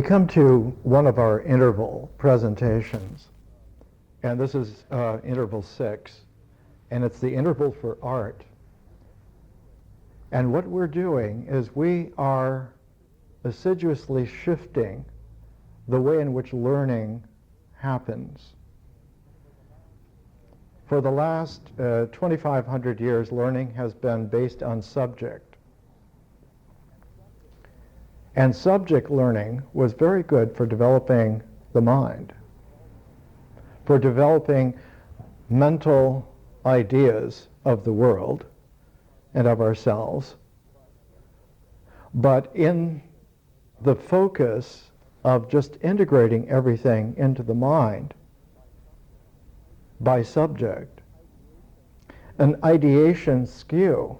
We come to one of our interval presentations, and this is interval 6, and it's the interval for art. And what we're doing is we are assiduously shifting the way in which learning happens. For the last 2,500 years, learning has been based on subject. And subject learning was very good for developing the mind, for developing mental ideas of the world and of ourselves. But in the focus of just integrating everything into the mind by subject, an ideation skew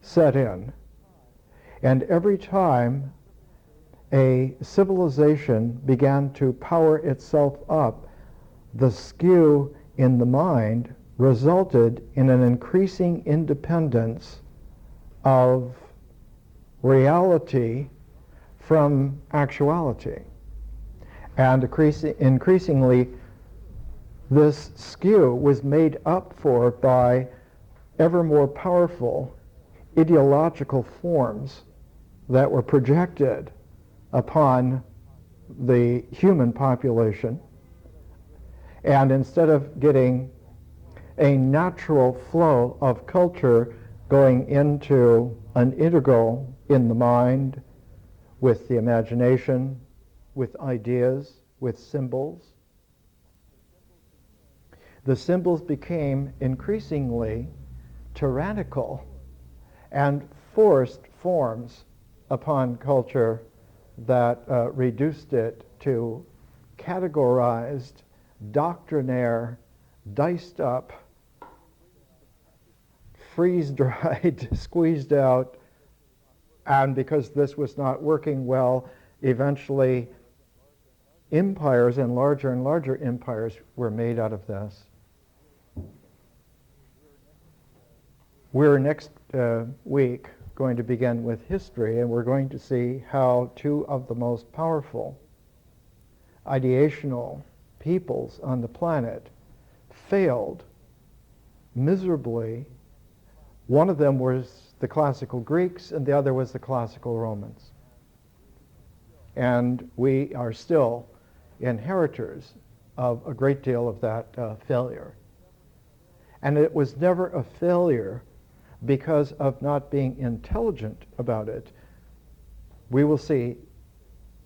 set in. And every time a civilization began to power itself up, the skew in the mind resulted in an increasing independence of reality from actuality. And increasingly, this skew was made up for by ever more powerful ideological forms that were projected upon the human population. And instead of getting a natural flow of culture going into an integral in the mind with the imagination, with ideas, with symbols, the symbols became increasingly tyrannical and forced forms upon culture that reduced it to categorized, doctrinaire, diced up, freeze-dried, squeezed out, and because this was not working well, eventually empires and larger empires were made out of this. We're next week going to begin with history, and we're going to see how two of the most powerful ideational peoples on the planet failed miserably. One of them was the classical Greeks, and the other was the classical Romans. And we are still inheritors of a great deal of that failure. And it was never a failure because of not being intelligent about it. We will see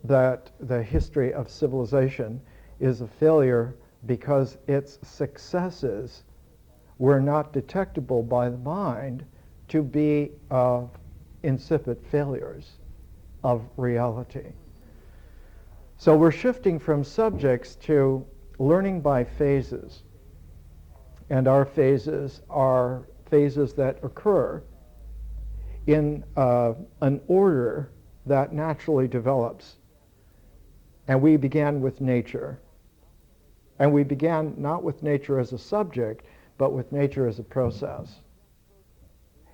that the history of civilization is a failure because its successes were not detectable by the mind to be insipid failures of reality. So we're shifting from subjects to learning by phases. And our phases are phases that occur in an order that naturally develops. And we began with nature. And we began not with nature as a subject, but with nature as a process.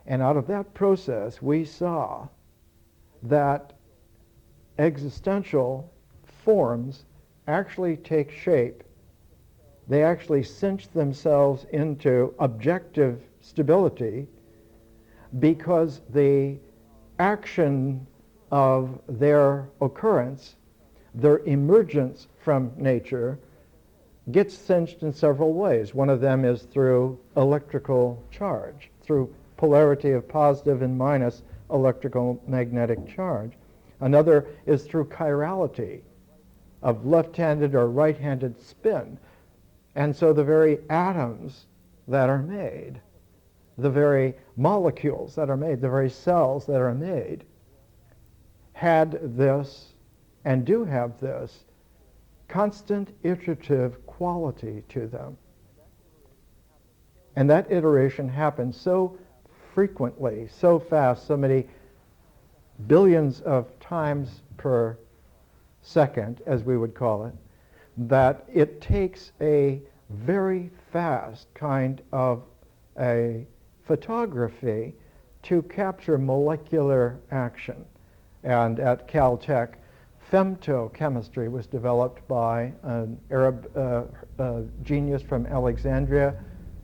And out of that process, we saw that existential forms actually take shape. They actually cinch themselves into objective stability because the action of their occurrence, their emergence from nature, gets cinched in several ways. One of them is through electrical charge, through polarity of positive and minus electrical magnetic charge. Another is through chirality of left-handed or right-handed spin. And so the very atoms that are made, the very molecules that are made, the very cells that are made, had this and do have this constant iterative quality to them. And that iteration happens so frequently, so fast, so many billions of times per second, as we would call it, that it takes a very fast kind of a photography to capture molecular action. And at Caltech, femtochemistry was developed by an Arab genius from Alexandria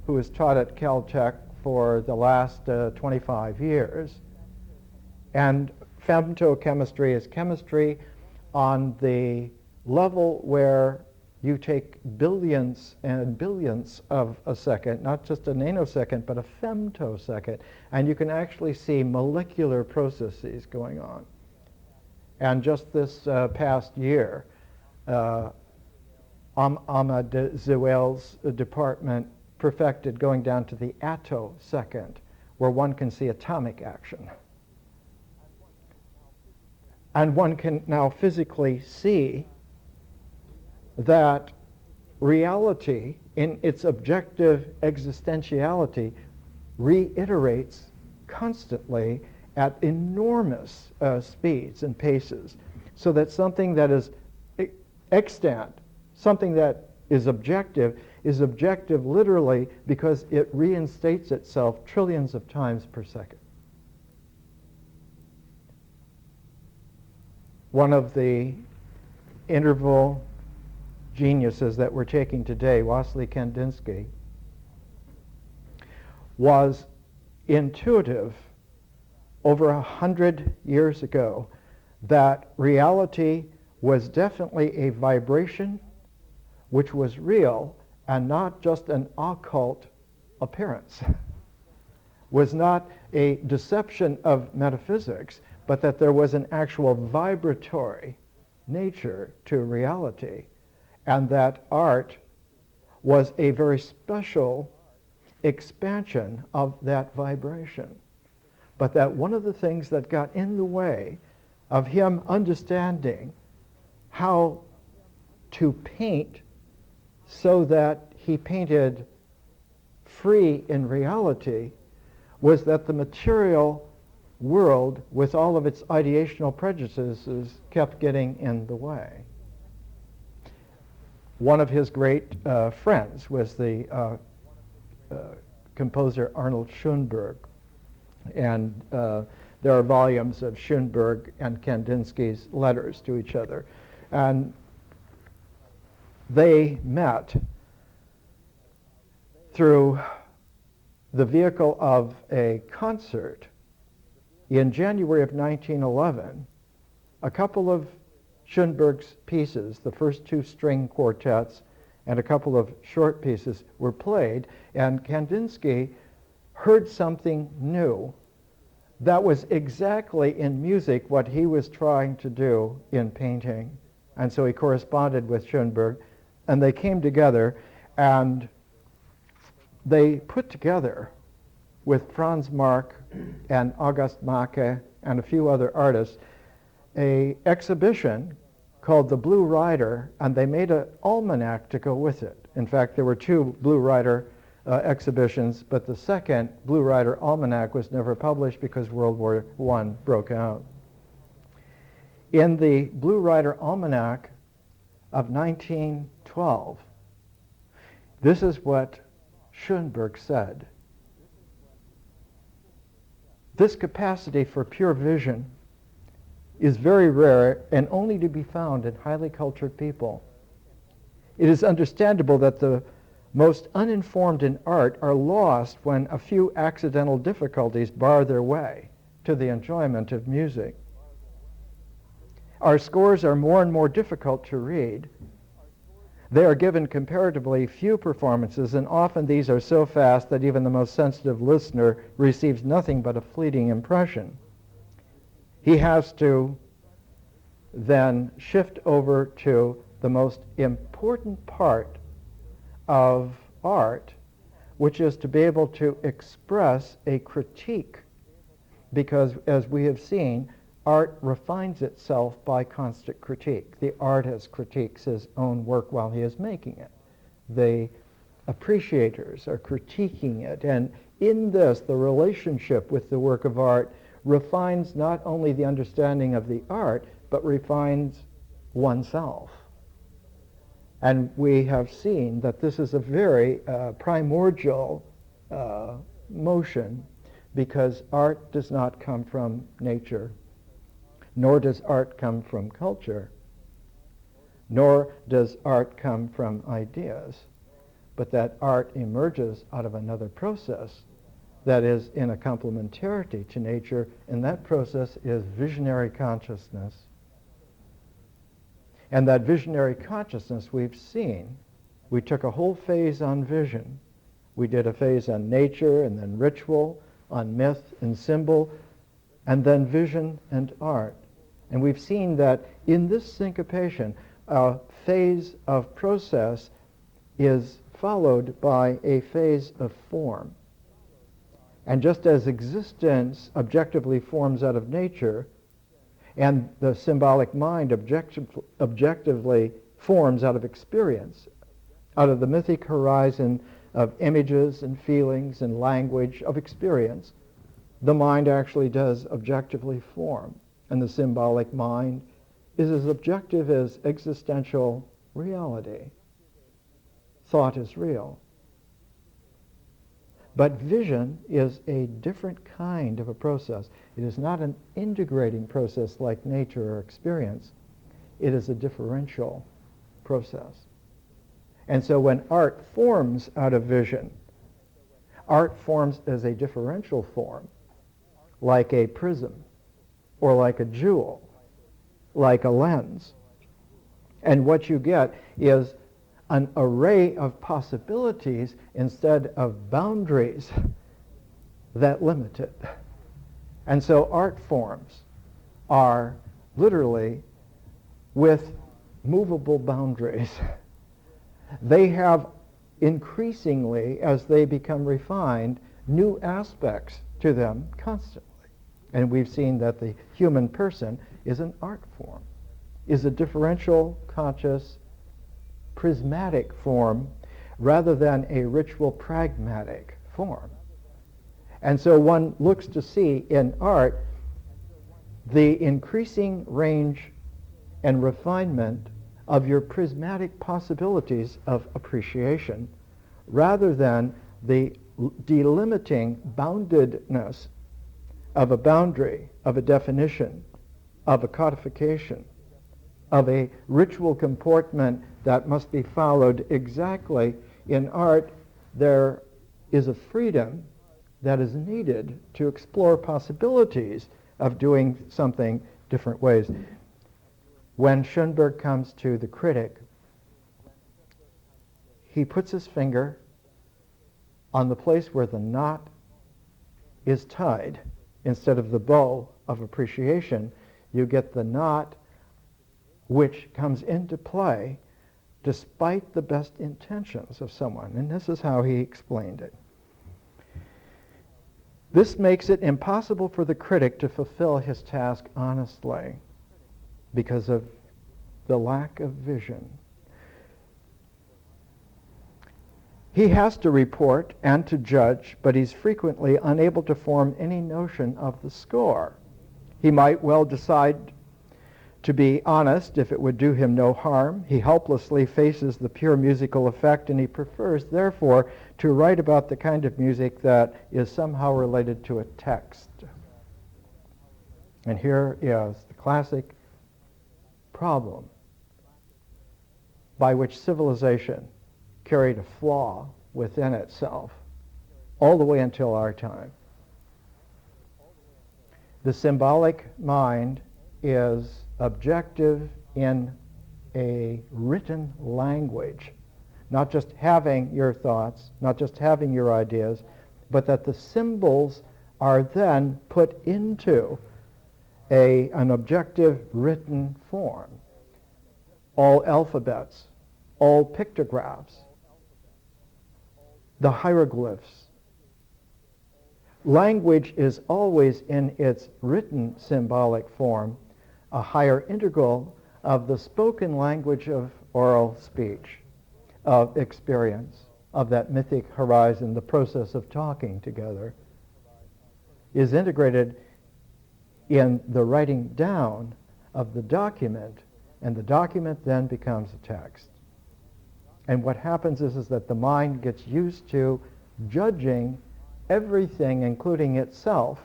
who was taught at Caltech for the last 25 years. And femtochemistry is chemistry on the level where you take billions and billions of a second, not just a nanosecond, but a femtosecond, and you can actually see molecular processes going on. And just this past year, Ahmad Zewail's department perfected going down to the attosecond, where one can see atomic action. And one can now physically see that reality in its objective existentiality reiterates constantly at enormous speeds and paces, so that something that is extant, something that is objective literally because it reinstates itself trillions of times per second. One of the interval geniuses that we're taking today, Wassily Kandinsky, was intuitive over 100 years ago that reality was definitely a vibration which was real and not just an occult appearance, was not a deception of metaphysics, but that there was an actual vibratory nature to reality, and that art was a very special expansion of that vibration. But that one of the things that got in the way of him understanding how to paint so that he painted free in reality was that the material world, with all of its ideational prejudices, kept getting in the way. One of his great friends was the composer Arnold Schoenberg, and there are volumes of Schoenberg and Kandinsky's letters to each other. And they met through the vehicle of a concert in January of 1911. A couple of Schoenberg's pieces, the first two string quartets and a couple of short pieces, were played, and Kandinsky heard something new that was exactly in music what he was trying to do in painting. And so he corresponded with Schoenberg, and they came together, and they put together, with Franz Marc and August Macke and a few other artists, an exhibition called The Blue Rider, and they made an almanac to go with it. In fact, there were two Blue Rider exhibitions, but the second Blue Rider almanac was never published because World War I broke out. In the Blue Rider almanac of 1912, this is what Schoenberg said: "This capacity for pure vision is very rare and only to be found in highly cultured people. It is understandable that the most uninformed in art are lost when a few accidental difficulties bar their way to the enjoyment of music. Our scores are more and more difficult to read. They are given comparatively few performances, and often these are so fast that even the most sensitive listener receives nothing but a fleeting impression. He has to then shift over to the most important part of art, which is to be able to express a critique, because as we have seen, art refines itself by constant critique. The artist critiques his own work while he is making it. The appreciators are critiquing it, and in this, the relationship with the work of art refines not only the understanding of the art, but refines oneself. And we have seen that this is a very primordial motion, because art does not come from nature, nor does art come from culture. nor does art come from ideas, but that art emerges out of another process that is in a complementarity to nature, and that process is visionary consciousness. And that visionary consciousness we've seen. We took a whole phase on vision. We did a phase on nature, and then ritual, on myth and symbol, and then vision and art. And we've seen that in this syncopation, a phase of process is followed by a phase of form. And just as existence objectively forms out of nature, and the symbolic mind objectively forms out of experience, out of the mythic horizon of images and feelings and language of experience, the mind actually does objectively form. And the symbolic mind is as objective as existential reality. Thought is real. But vision is a different kind of a process. It is not an integrating process like nature or experience. It is a differential process. And so when art forms out of vision, art forms as a differential form, like a prism, or like a jewel, like a lens. And what you get is an array of possibilities instead of boundaries that limit it. And so art forms are literally with movable boundaries. They have increasingly, as they become refined, new aspects to them constantly. And we've seen that the human person is an art form, is a differential, conscious, prismatic form rather than a ritual pragmatic form. And so one looks to see in art the increasing range and refinement of your prismatic possibilities of appreciation rather than the delimiting boundedness of a boundary, of a definition, of a codification, of a ritual comportment that must be followed exactly. In art, there is a freedom that is needed to explore possibilities of doing something different ways. When Schoenberg comes to the critic, he puts his finger on the place where the knot is tied. Instead of the bow of appreciation, you get the knot which comes into play despite the best intentions of someone. And this is how he explained it. This makes it impossible for the critic to fulfill his task honestly because of the lack of vision. He has to report and to judge, but he's frequently unable to form any notion of the score. He might well decide to be honest if it would do him no harm. He helplessly faces the pure musical effect, and he prefers, therefore, to write about the kind of music that is somehow related to a text. And here is the classic problem by which civilization carried a flaw within itself all the way until our time. The symbolic mind is objective in a written language, not just having your thoughts, not just having your ideas, but that the symbols are then put into an objective written form. All alphabets, all pictographs, the hieroglyphs. Language is always in its written symbolic form a higher integral of the spoken language of oral speech, of experience, of that mythic horizon, the process of talking together, is integrated in the writing down of the document, and the document then becomes a text. And what happens is that the mind gets used to judging everything, including itself,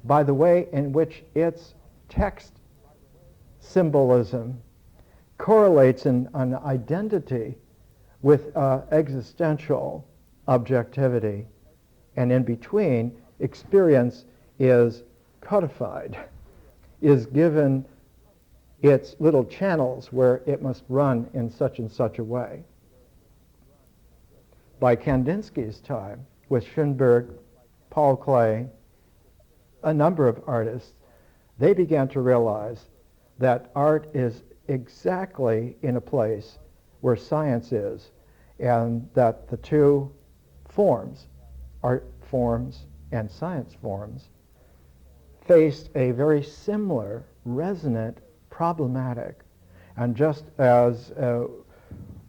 by the way in which its text symbolism correlates an identity with existential objectivity, and in between, experience is codified, is given its little channels where it must run in such and such a way. By Kandinsky's time, with Schoenberg, Paul Klee, a number of artists, they began to realize that art is exactly in a place where science is, and that the two forms, art forms and science forms, faced a very similar, resonant, problematic. And just as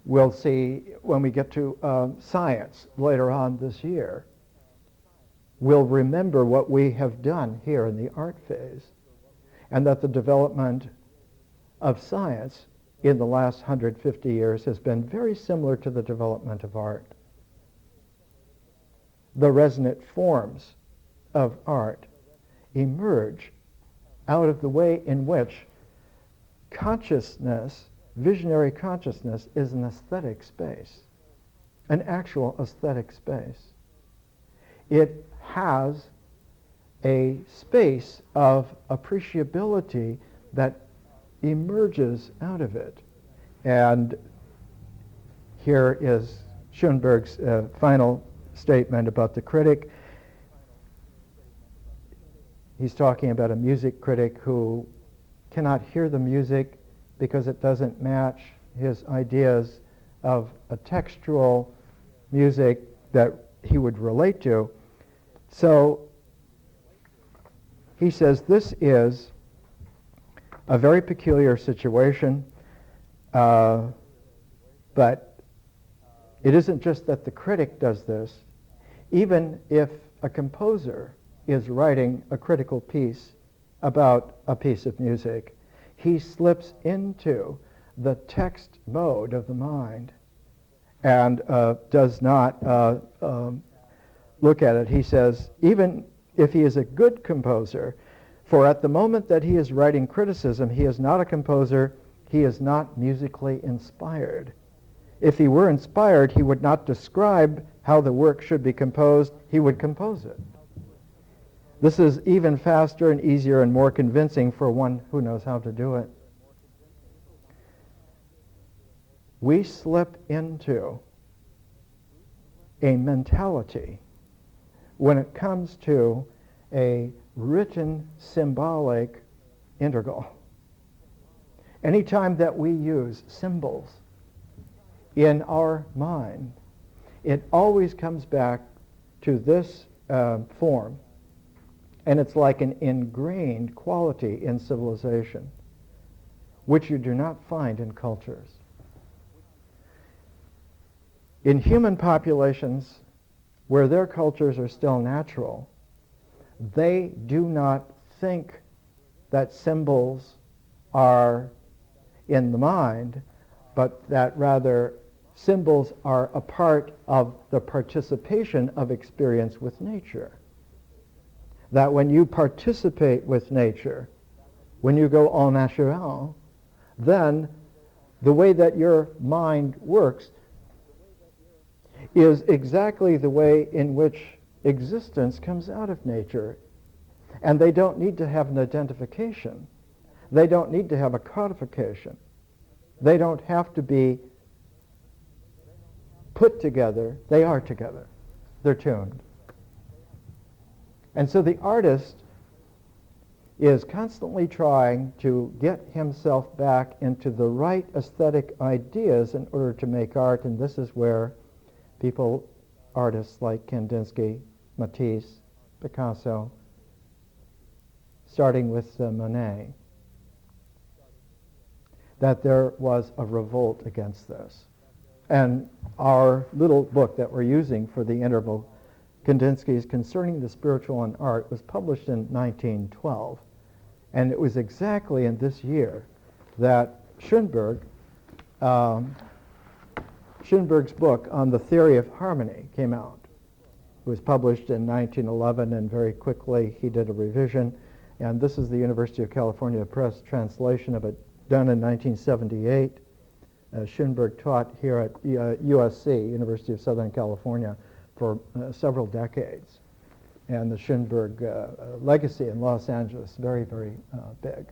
we'll see when we get to science later on this year, we'll remember what we have done here in the art phase, and that the development of science in the last 150 years has been very similar to the development of art. The resonant forms of art emerge out of the way in which consciousness, visionary consciousness, is an aesthetic space, an actual aesthetic space. It has a space of appreciability that emerges out of it. And here is Schoenberg's final statement about the critic. He's talking about a music critic who cannot hear the music because it doesn't match his ideas of a textual music that he would relate to. So he says this is a very peculiar situation, but it isn't just that the critic does this. Even if a composer is writing a critical piece about a piece of music, he slips into the text mode of the mind and does not look at it. He says, even if he is a good composer, for at the moment that he is writing criticism, he is not a composer, he is not musically inspired. If he were inspired, he would not describe how the work should be composed, he would compose it. This is even faster and easier and more convincing for one who knows how to do it. We slip into a mentality when it comes to a written symbolic integral. Anytime that we use symbols in our mind, it always comes back to this form, and it's like an ingrained quality in civilization, which you do not find in cultures. In human populations, where their cultures are still natural, they do not think that symbols are in the mind, but that rather symbols are a part of the participation of experience with nature. That when you participate with nature, when you go au naturel, then the way that your mind works is exactly the way in which existence comes out of nature. And they don't need to have an identification. They don't need to have a codification. They don't have to be put together. They are together. They're tuned. And so the artist is constantly trying to get himself back into the right aesthetic ideas in order to make art, and this is where people, artists like Kandinsky, Matisse, Picasso, starting with Monet, that there was a revolt against this. And our little book that we're using for the interval, Kandinsky's Concerning the Spiritual and Art, was published in 1912. And it was exactly in this year that Schoenberg's book on the theory of harmony came out. It was published in 1911, and very quickly he did a revision. And this is the University of California Press translation of it done in 1978. Schoenberg taught here at USC, University of Southern California, for several decades. And the Schoenberg legacy in Los Angeles, very, very big.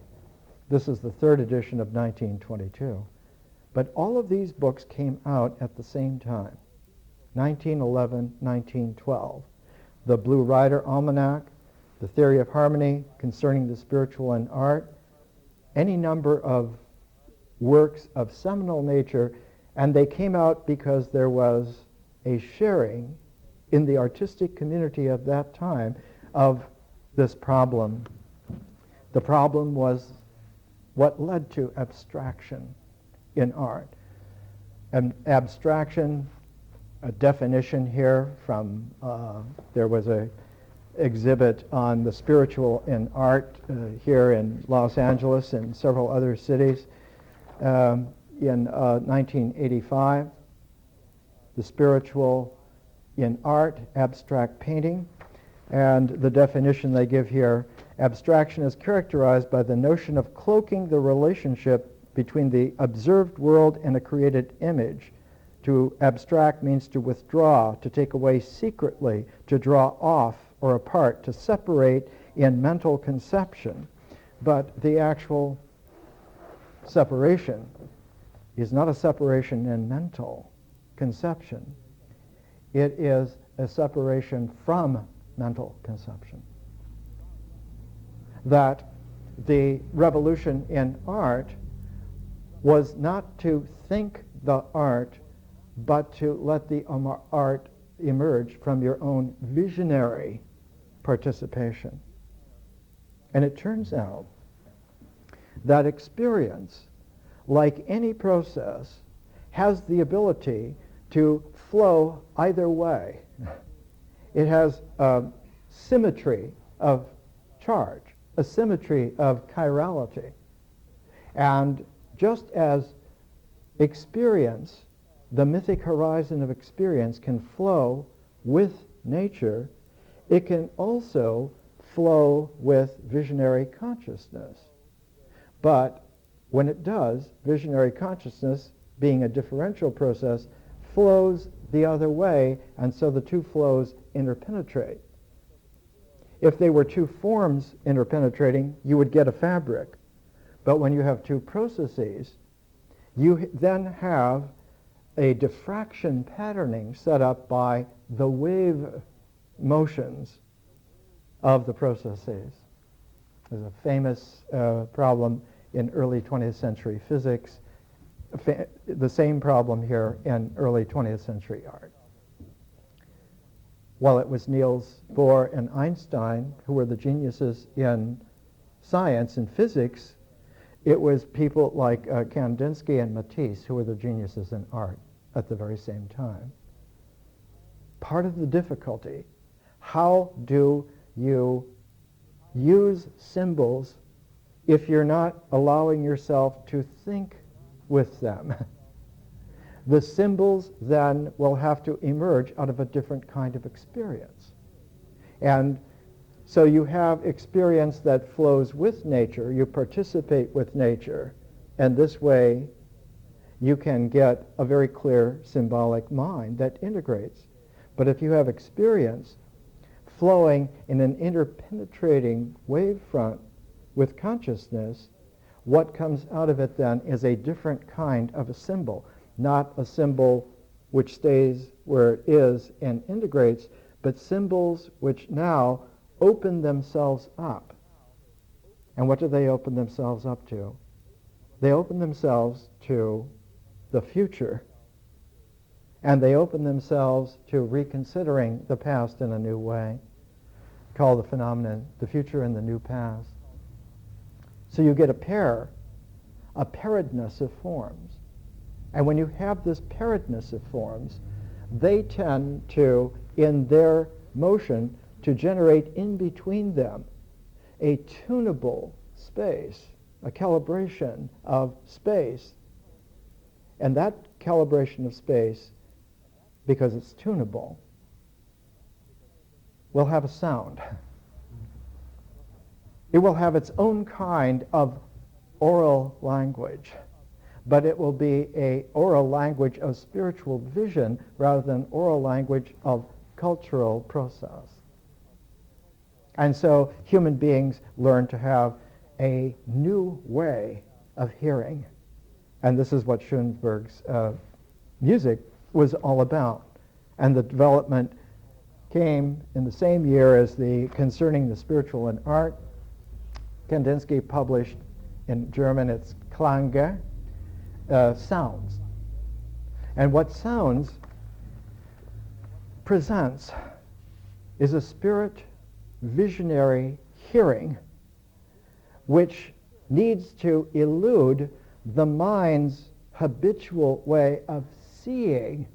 This is the third edition of 1922. But all of these books came out at the same time, 1911, 1912. The Blue Rider Almanac, The Theory of Harmony Concerning the Spiritual and Art, any number of works of seminal nature, and they came out because there was a sharing in the artistic community of that time of this problem. The problem was what led to abstraction in art. And abstraction, a definition here from, there was a exhibit on the spiritual in art here in Los Angeles and several other cities in 1985. The spiritual in art, abstract painting, and the definition they give here, abstraction is characterized by the notion of cloaking the relationship between the observed world and a created image. To abstract means to withdraw, to take away secretly, to draw off or apart, to separate in mental conception. But the actual separation is not a separation in mental conception. It is a separation from mental conception. That the revolution in art was not to think the art, but to let the art emerge from your own visionary participation. And it turns out that experience, like any process, has the ability to flow either way. It has a symmetry of charge, a symmetry of chirality. And just as experience, the mythic horizon of experience, can flow with nature, it can also flow with visionary consciousness. But when it does, visionary consciousness, being a differential process, flows the other way, and so the two flows interpenetrate. If they were two forms interpenetrating, you would get a fabric. But when you have two processes, you then have a diffraction patterning set up by the wave motions of the processes. There's a famous problem in early 20th century physics, the same problem here in early 20th century art. While it was Niels Bohr and Einstein who were the geniuses in science and physics, it was people like Kandinsky and Matisse who were the geniuses in art at the very same time. Part of the difficulty, how do you use symbols if you're not allowing yourself to think with them? The symbols then will have to emerge out of a different kind of experience. And so you have experience that flows with nature, you participate with nature, and this way you can get a very clear symbolic mind that integrates. But if you have experience flowing in an interpenetrating wavefront with consciousness, what comes out of it then is a different kind of a symbol, not a symbol which stays where it is and integrates, but symbols which now open themselves up. And what do they open themselves up to? They open themselves to the future, and they open themselves to reconsidering the past in a new way, called the phenomenon, the future and the new past. So you get a pairedness of forms. And when you have this pairedness of forms, they tend to, in their motion, to generate in between them a tunable space, a calibration of space. And that calibration of space, because it's tunable, will have a sound. It will have its own kind of oral language, but it will be a oral language of spiritual vision rather than oral language of cultural process. And so human beings learn to have a new way of hearing. And this is what Schoenberg's music was all about. And the development came in the same year as the Concerning the Spiritual in Art. Kandinsky published in German, it's Klange, sounds. And what sounds presents is a spirit visionary hearing which needs to elude the mind's habitual way of seeing.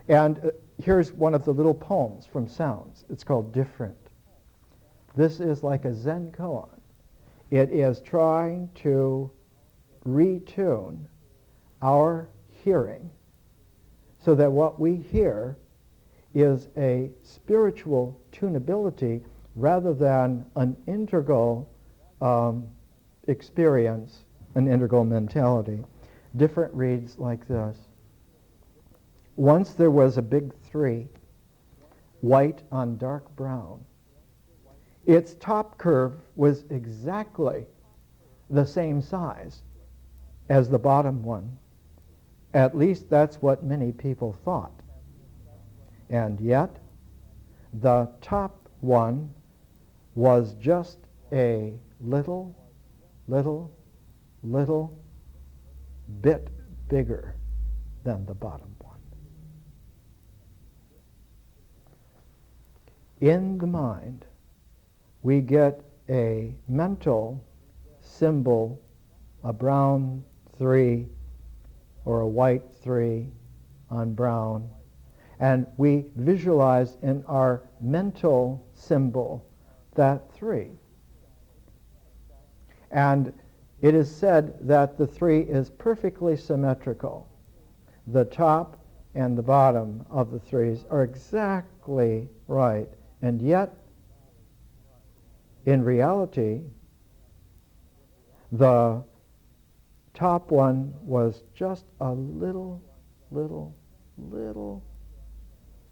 And here's one of the little poems from Sounds. It's called Different. This is like a Zen koan. It is trying to retune our hearing so that what we hear is a spiritual tunability rather than an integral experience, an integral mentality. Different reads like this. Once there was a big 3, white on dark brown. Its top curve was exactly the same size as the bottom one. At least that's what many people thought. And yet, the top one was just a little bit bigger than the bottom one. In the mind, we get a mental symbol, a brown 3 or a white 3 on brown, and we visualize in our mental symbol that 3. And it is said that the 3 is perfectly symmetrical. The top and the bottom of the 3s are exactly right, and yet in reality, the top one was just a little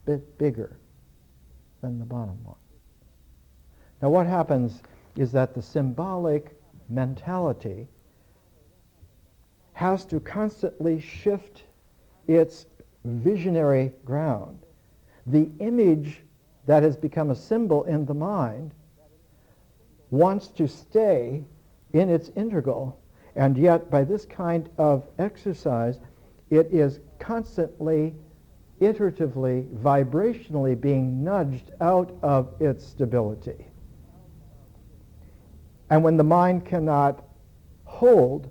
bit bigger than the bottom one. Now what happens is that the symbolic mentality has to constantly shift its visionary ground. The image that has become a symbol in the mind wants to stay in its integral, and yet by this kind of exercise, it is constantly, iteratively, vibrationally being nudged out of its stability. And when the mind cannot hold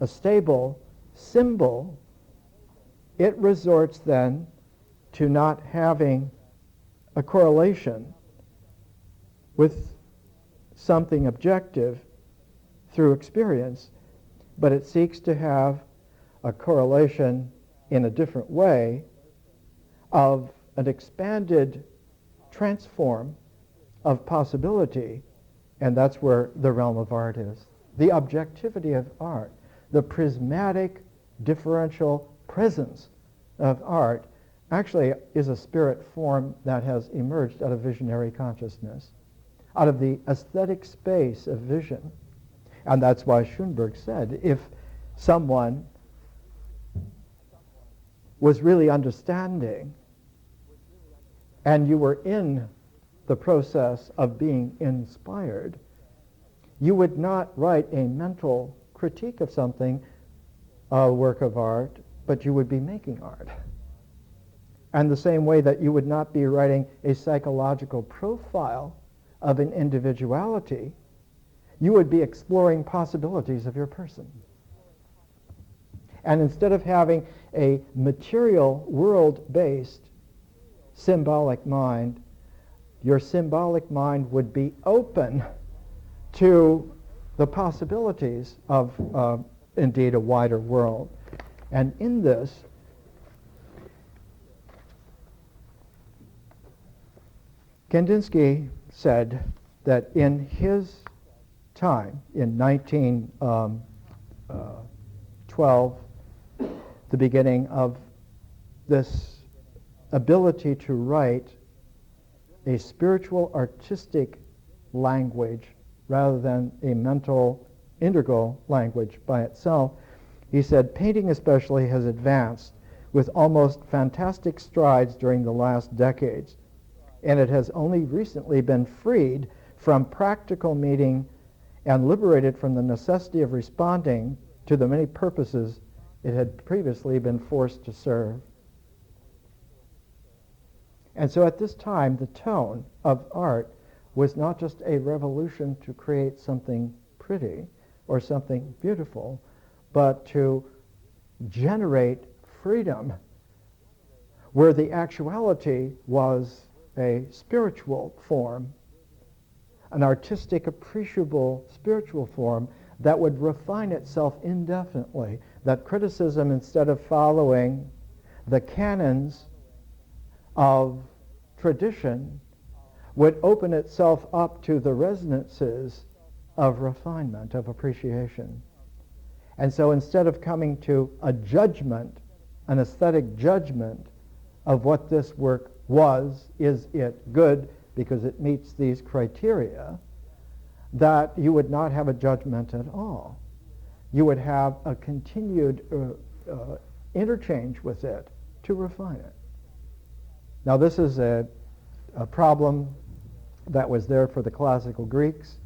a stable symbol, it resorts then to not having a correlation with something objective through experience, but it seeks to have a correlation in a different way of an expanded transform of possibility, and that's where the realm of art is. The objectivity of art, the prismatic differential presence of art actually is a spirit form that has emerged out of visionary consciousness, out of the aesthetic space of vision. And that's why Schoenberg said, if someone was really understanding and you were in the process of being inspired, you would not write a mental critique of something, a work of art, but you would be making art. And the same way that you would not be writing a psychological profile of an individuality, you would be exploring possibilities of your person. And instead of having a material world-based symbolic mind, your symbolic mind would be open to the possibilities of, indeed, a wider world. And in this, Kandinsky said that in his time, in 1912, the beginning of this ability to write a spiritual artistic language rather than a mental integral language by itself. He said, painting especially has advanced with almost fantastic strides during the last decades, and it has only recently been freed from practical meaning and liberated from the necessity of responding to the many purposes it had previously been forced to serve. And so at this time, the tone of art was not just a revolution to create something pretty or something beautiful, but to generate freedom, where the actuality was a spiritual form, an artistic, appreciable spiritual form that would refine itself indefinitely, that criticism, instead of following the canons of tradition, would open itself up to the resonances of refinement, of appreciation. And so instead of coming to a judgment, an aesthetic judgment of what this work was, is it good because it meets these criteria, that you would not have a judgment at all. You would have a continued interchange with it to refine it. Now this is a problem that was there for the classical Greeks.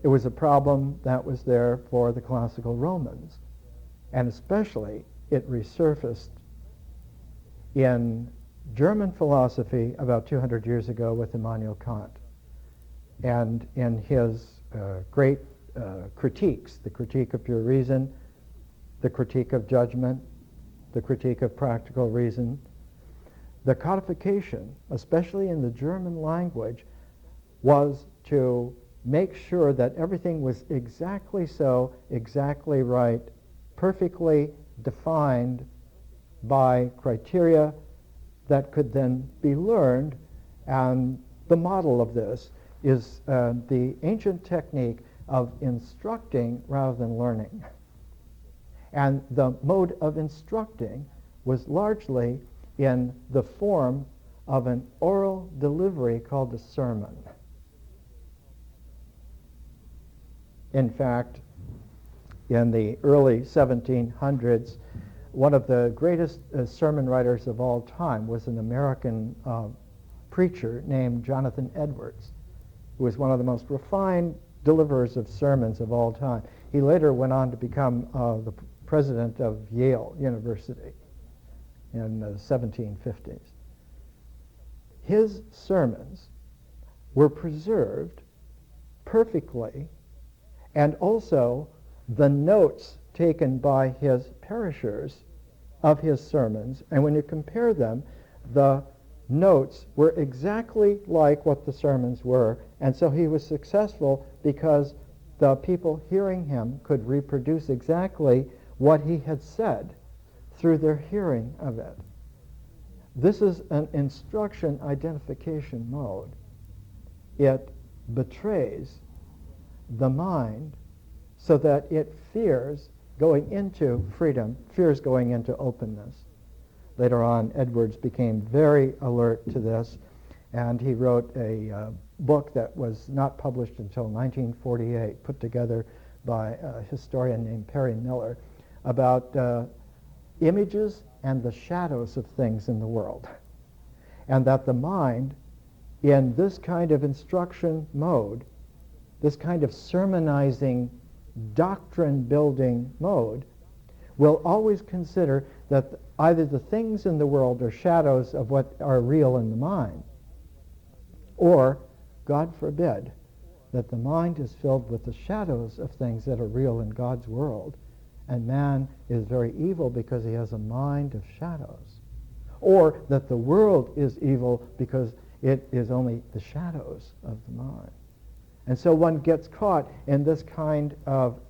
It was a problem that was there for the classical Romans. And especially it resurfaced in German philosophy about 200 years ago with Immanuel Kant. And in his great critiques, the critique of pure reason, the critique of judgment, the critique of practical reason, the codification, especially in the German language, was to make sure that everything was exactly so, exactly right, perfectly defined by criteria that could then be learned. And the model of this is the ancient technique of instructing rather than learning. And the mode of instructing was largely in the form of an oral delivery called a sermon. In fact, in the early 1700s, one of the greatest sermon writers of all time was an American preacher named Jonathan Edwards, who was one of the most refined deliverers of sermons of all time. He later went on to become the president of Yale University in the 1750s. His sermons were preserved perfectly, and also the notes taken by his parishioners of his sermons, and when you compare them, the notes were exactly like what the sermons were, and so he was successful because the people hearing him could reproduce exactly what he had said through their hearing of it. This is an instruction identification mode. It betrays the mind so that it fears going into freedom, fears going into openness. Later on, Edwards became very alert to this, and he wrote a book that was not published until 1948, put together by a historian named Perry Miller, about images and the shadows of things in the world. And that the mind, in this kind of instruction mode, this kind of sermonizing, doctrine-building mode, will always consider that either the things in the world are shadows of what are real in the mind, or, God forbid, that the mind is filled with the shadows of things that are real in God's world, and man is very evil because he has a mind of shadows. Or that the world is evil because it is only the shadows of the mind. And so one gets caught in this kind of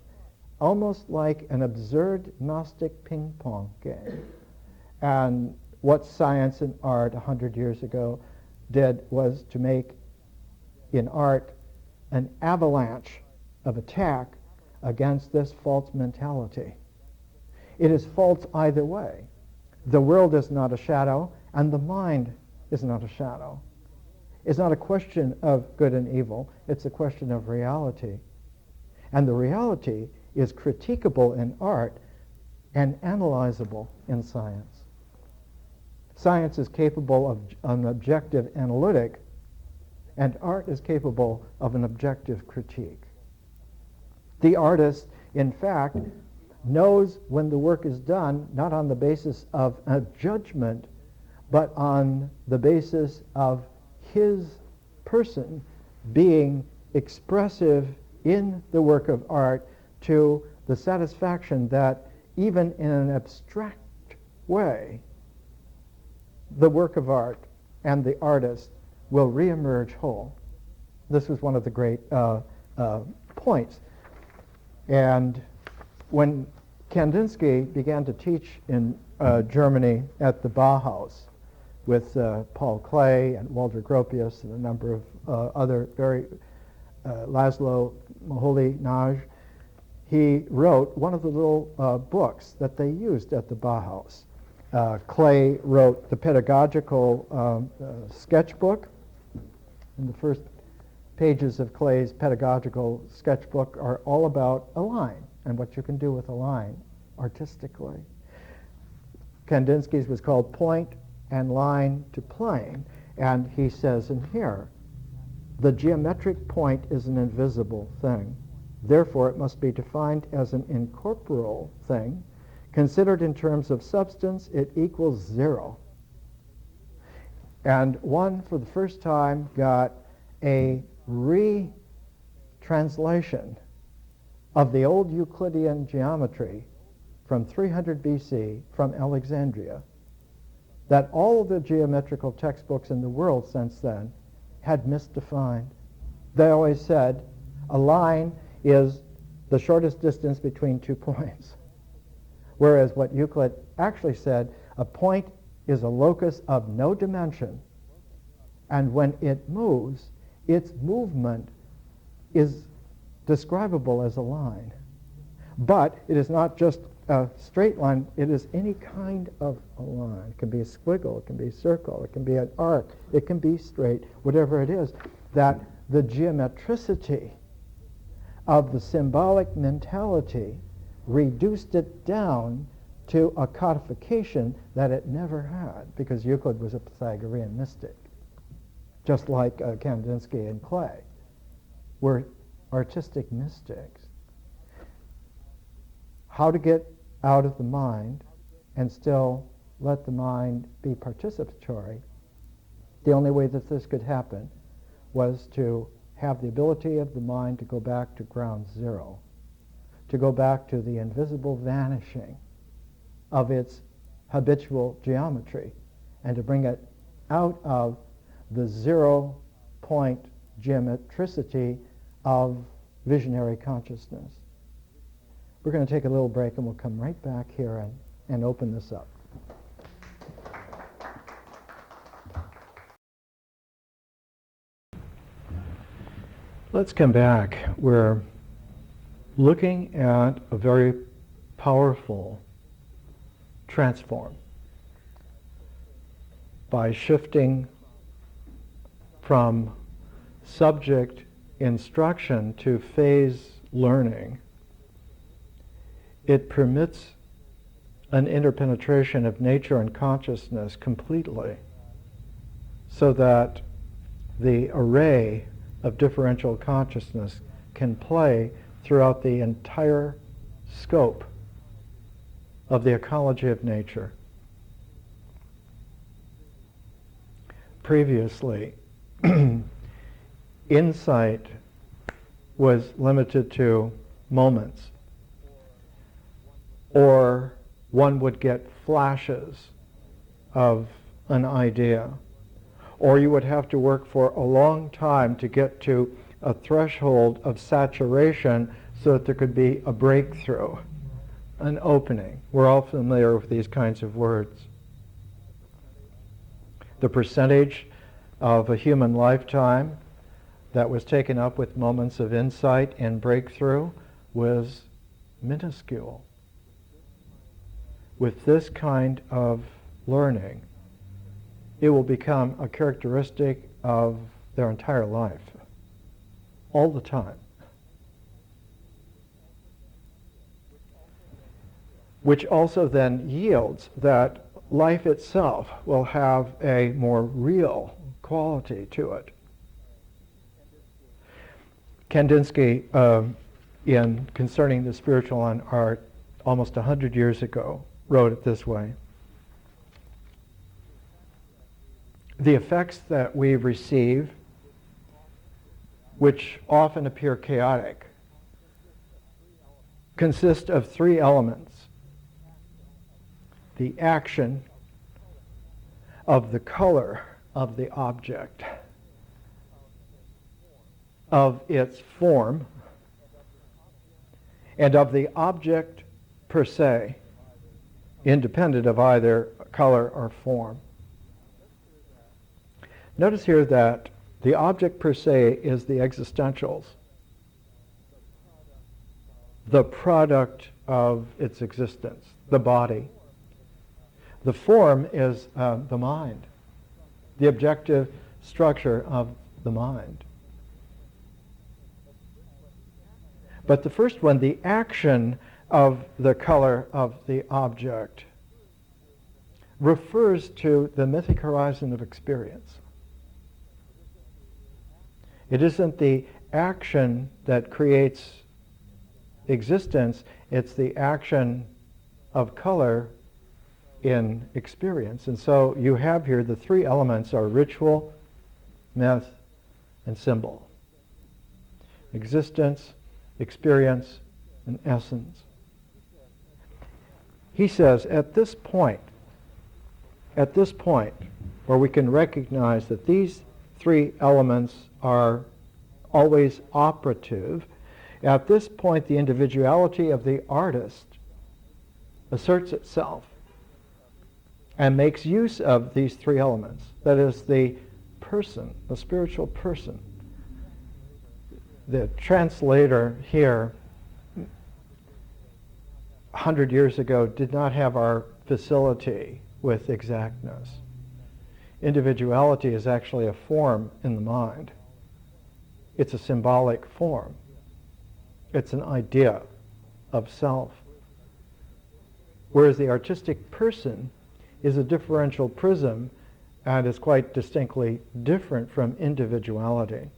almost like an absurd Gnostic ping-pong game. And what science and art 100 years ago did was to make in art an avalanche of attack against this false mentality. It is false either way. The world is not a shadow, and the mind is not a shadow. It's not a question of good and evil. It's a question of reality. And the reality is critiquable in art and analyzable in science. Science is capable of an objective analytic, and art is capable of an objective critique. The artist, in fact, knows when the work is done, not on the basis of a judgment, but on the basis of his person being expressive in the work of art to the satisfaction that even in an abstract way, the work of art and the artist will reemerge whole. This was one of the great points. And when Kandinsky began to teach in Germany at the Bauhaus with Paul Klee and Walter Gropius and a number of other very Laszlo Moholy-Nagy, he wrote one of the little books that they used at the Bauhaus. Klee wrote the pedagogical sketchbook, and the first pages of Klee's pedagogical sketchbook are all about a line and what you can do with a line artistically. Kandinsky's was called Point and Line to Plane, and he says in here, the geometric point is an invisible thing. Therefore, it must be defined as an incorporeal thing. Considered in terms of substance, it equals zero. And one, for the first time, got a retranslation of the old Euclidean geometry from 300 BC from Alexandria that all of the geometrical textbooks in the world since then had misdefined. They always said a line is the shortest distance between 2 points, whereas what Euclid actually said, a point is a locus of no dimension, and when it moves, its movement is describable as a line. But it is not just a straight line, it is any kind of a line. It can be a squiggle, it can be a circle, it can be an arc, it can be straight, whatever it is, that the geometricity of the symbolic mentality reduced it down to a codification that it never had, because Euclid was a Pythagorean mystic, just like Kandinsky and Klee were artistic mystics. How to get out of the mind and still let the mind be participatory, the only way that this could happen was to have the ability of the mind to go back to ground zero, to go back to the invisible vanishing of its habitual geometry, and to bring it out of the 0 point geometricity of visionary consciousness. We're going to take a little break and we'll come right back here and open this up. Let's come back. We're looking at a very powerful transform by shifting from subject instruction to phase learning. It permits an interpenetration of nature and consciousness completely, so that the array of differential consciousness can play throughout the entire scope of the ecology of nature. Previously, insight was limited to moments, or one would get flashes of an idea, or you would have to work for a long time to get to a threshold of saturation so that there could be a breakthrough, an opening. We're all familiar with these kinds of words. The percentage of a human lifetime that was taken up with moments of insight and breakthrough was minuscule. With this kind of learning, it will become a characteristic of their entire life, all the time. Which also then yields that life itself will have a more real quality to it. Kandinsky, in Concerning the Spiritual and Art, almost 100 years ago, wrote it this way: the effects that we receive, which often appear chaotic, consist of three elements: the action of the color of the object, of its form, and of the object per se, independent of either color or form. Notice here that the object per se is the existentials, the product of its existence, the body. The form is the mind, the objective structure of the mind. But the first one, the action of the color of the object, refers to the mythic horizon of experience. It isn't the action that creates existence, it's the action of color in experience. And so you have here the three elements are ritual, myth, and symbol. Existence, experience, and essence. He says at this point where we can recognize that these three elements are always operative, at this point the individuality of the artist asserts itself and makes use of these three elements. That is, the person, the spiritual person. The translator here 100 years ago did not have our facility with exactness. Individuality is actually a form in the mind. It's a symbolic form. It's an idea of self. Whereas the artistic person is a differential prism and is quite distinctly different from individuality.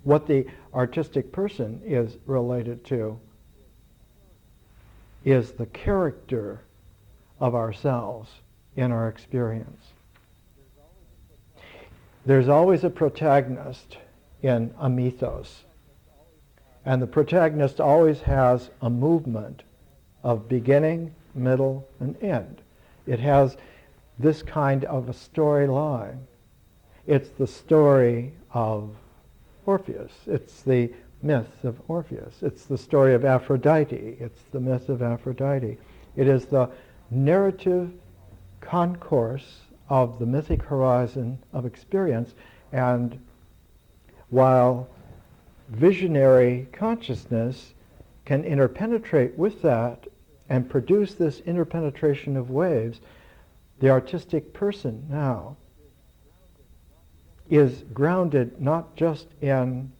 What the artistic person is related to is the character of ourselves in our experience. There's always a protagonist in a mythos, and the protagonist always has a movement of beginning, middle, and end. It has this kind of a storyline. It's the story of Orpheus. It's the myth of Orpheus. It's the story of Aphrodite. It's the myth of Aphrodite. It is the narrative concourse of the mythic horizon of experience, and while visionary consciousness can interpenetrate with that and produce this interpenetration of waves, the artistic person now is grounded not just in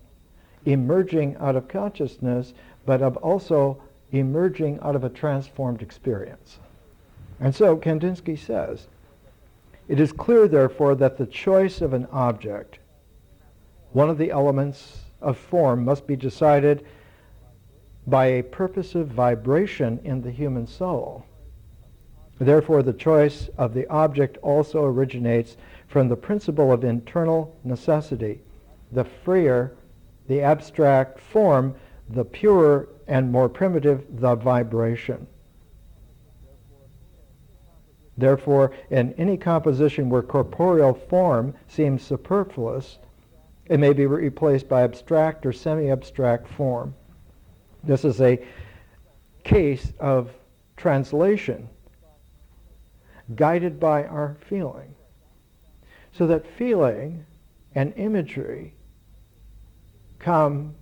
emerging out of consciousness, but of also emerging out of a transformed experience. And so Kandinsky says, it is clear, therefore, that the choice of an object, one of the elements of form, must be decided by a purposive vibration in the human soul. Therefore, the choice of the object also originates from the principle of internal necessity. The freer the abstract form, the purer and more primitive the vibration. Therefore, in any composition where corporeal form seems superfluous, it may be replaced by abstract or semi-abstract form. This is a case of translation guided by our feeling. So that feeling and imagery come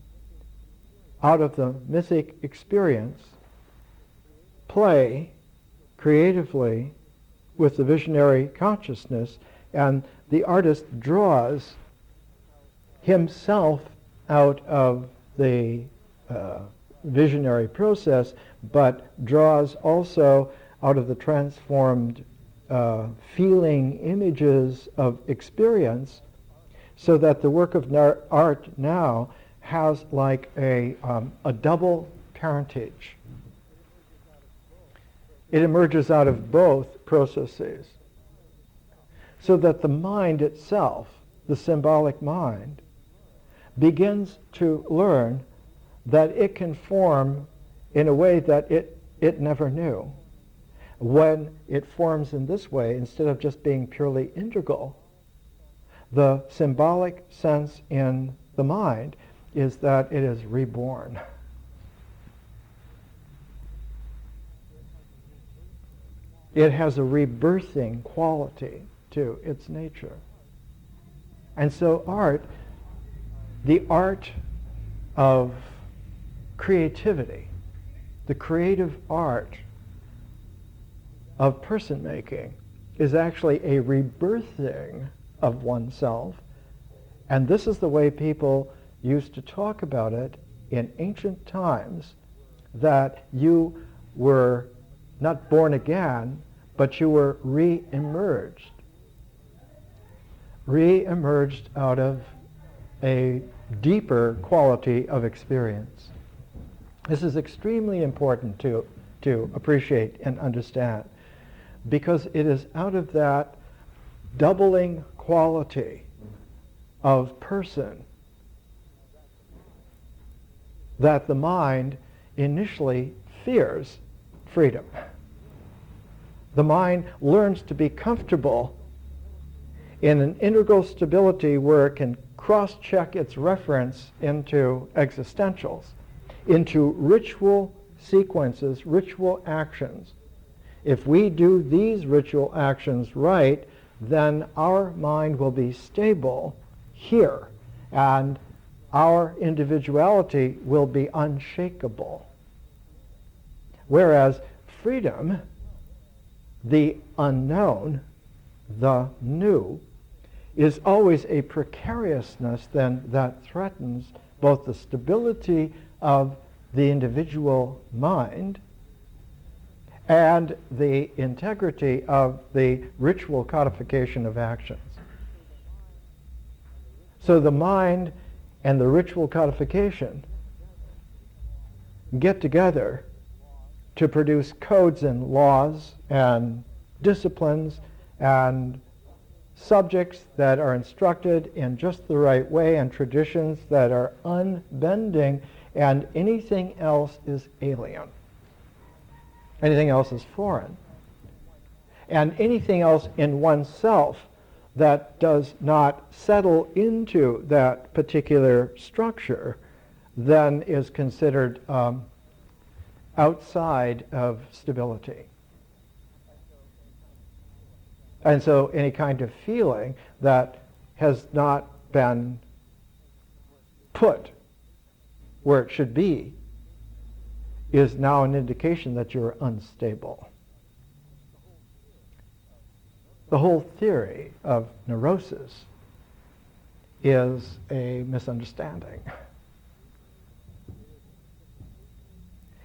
out of the mythic experience, play creatively with the visionary consciousness, and the artist draws himself out of the visionary process, but draws also out of the transformed feeling images of experience, so that the work of art now has like a double parentage. It emerges out of both processes, so that the mind itself, the symbolic mind, begins to learn that it can form in a way that it never knew. When it forms in this way, instead of just being purely integral, the symbolic sense in the mind is that it is reborn. It has a rebirthing quality to its nature. And so art, the art of creativity, the creative art of person making, is actually a rebirthing of oneself. And this is the way people used to talk about it in ancient times, that you were not born again, but you were re-emerged out of a deeper quality of experience. This is extremely important to appreciate and understand, because it is out of that doubling quality of person that the mind initially fears freedom. The mind learns to be comfortable in an integral stability where it can cross-check its reference into existentials, into ritual sequences, ritual actions. If we do these ritual actions right, then our mind will be stable here, and our individuality will be unshakable. Whereas freedom, the unknown, the new, is always a precariousness then that threatens both the stability of the individual mind and the integrity of the ritual codification of actions. So the mind and the ritual codification get together to produce codes and laws and disciplines and subjects that are instructed in just the right way, and traditions that are unbending, and anything else is alien. Anything else is foreign. And anything else in oneself that does not settle into that particular structure then is considered outside of stability. And so any kind of feeling that has not been put where it should be is now an indication that you're unstable. The whole theory of neurosis is a misunderstanding.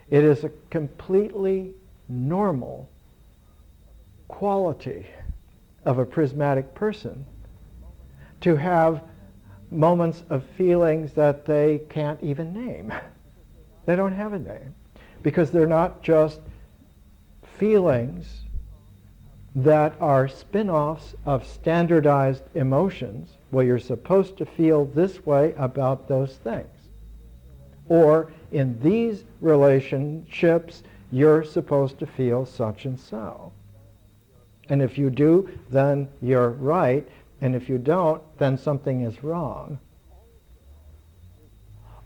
It is a completely normal quality of a prismatic person to have moments of feelings that they can't even name. They don't have a name, because they're not just feelings that are spin-offs of standardized emotions. Well, you're supposed to feel this way about those things. Or in these relationships, you're supposed to feel such and so. And if you do, then you're right. And if you don't, then something is wrong.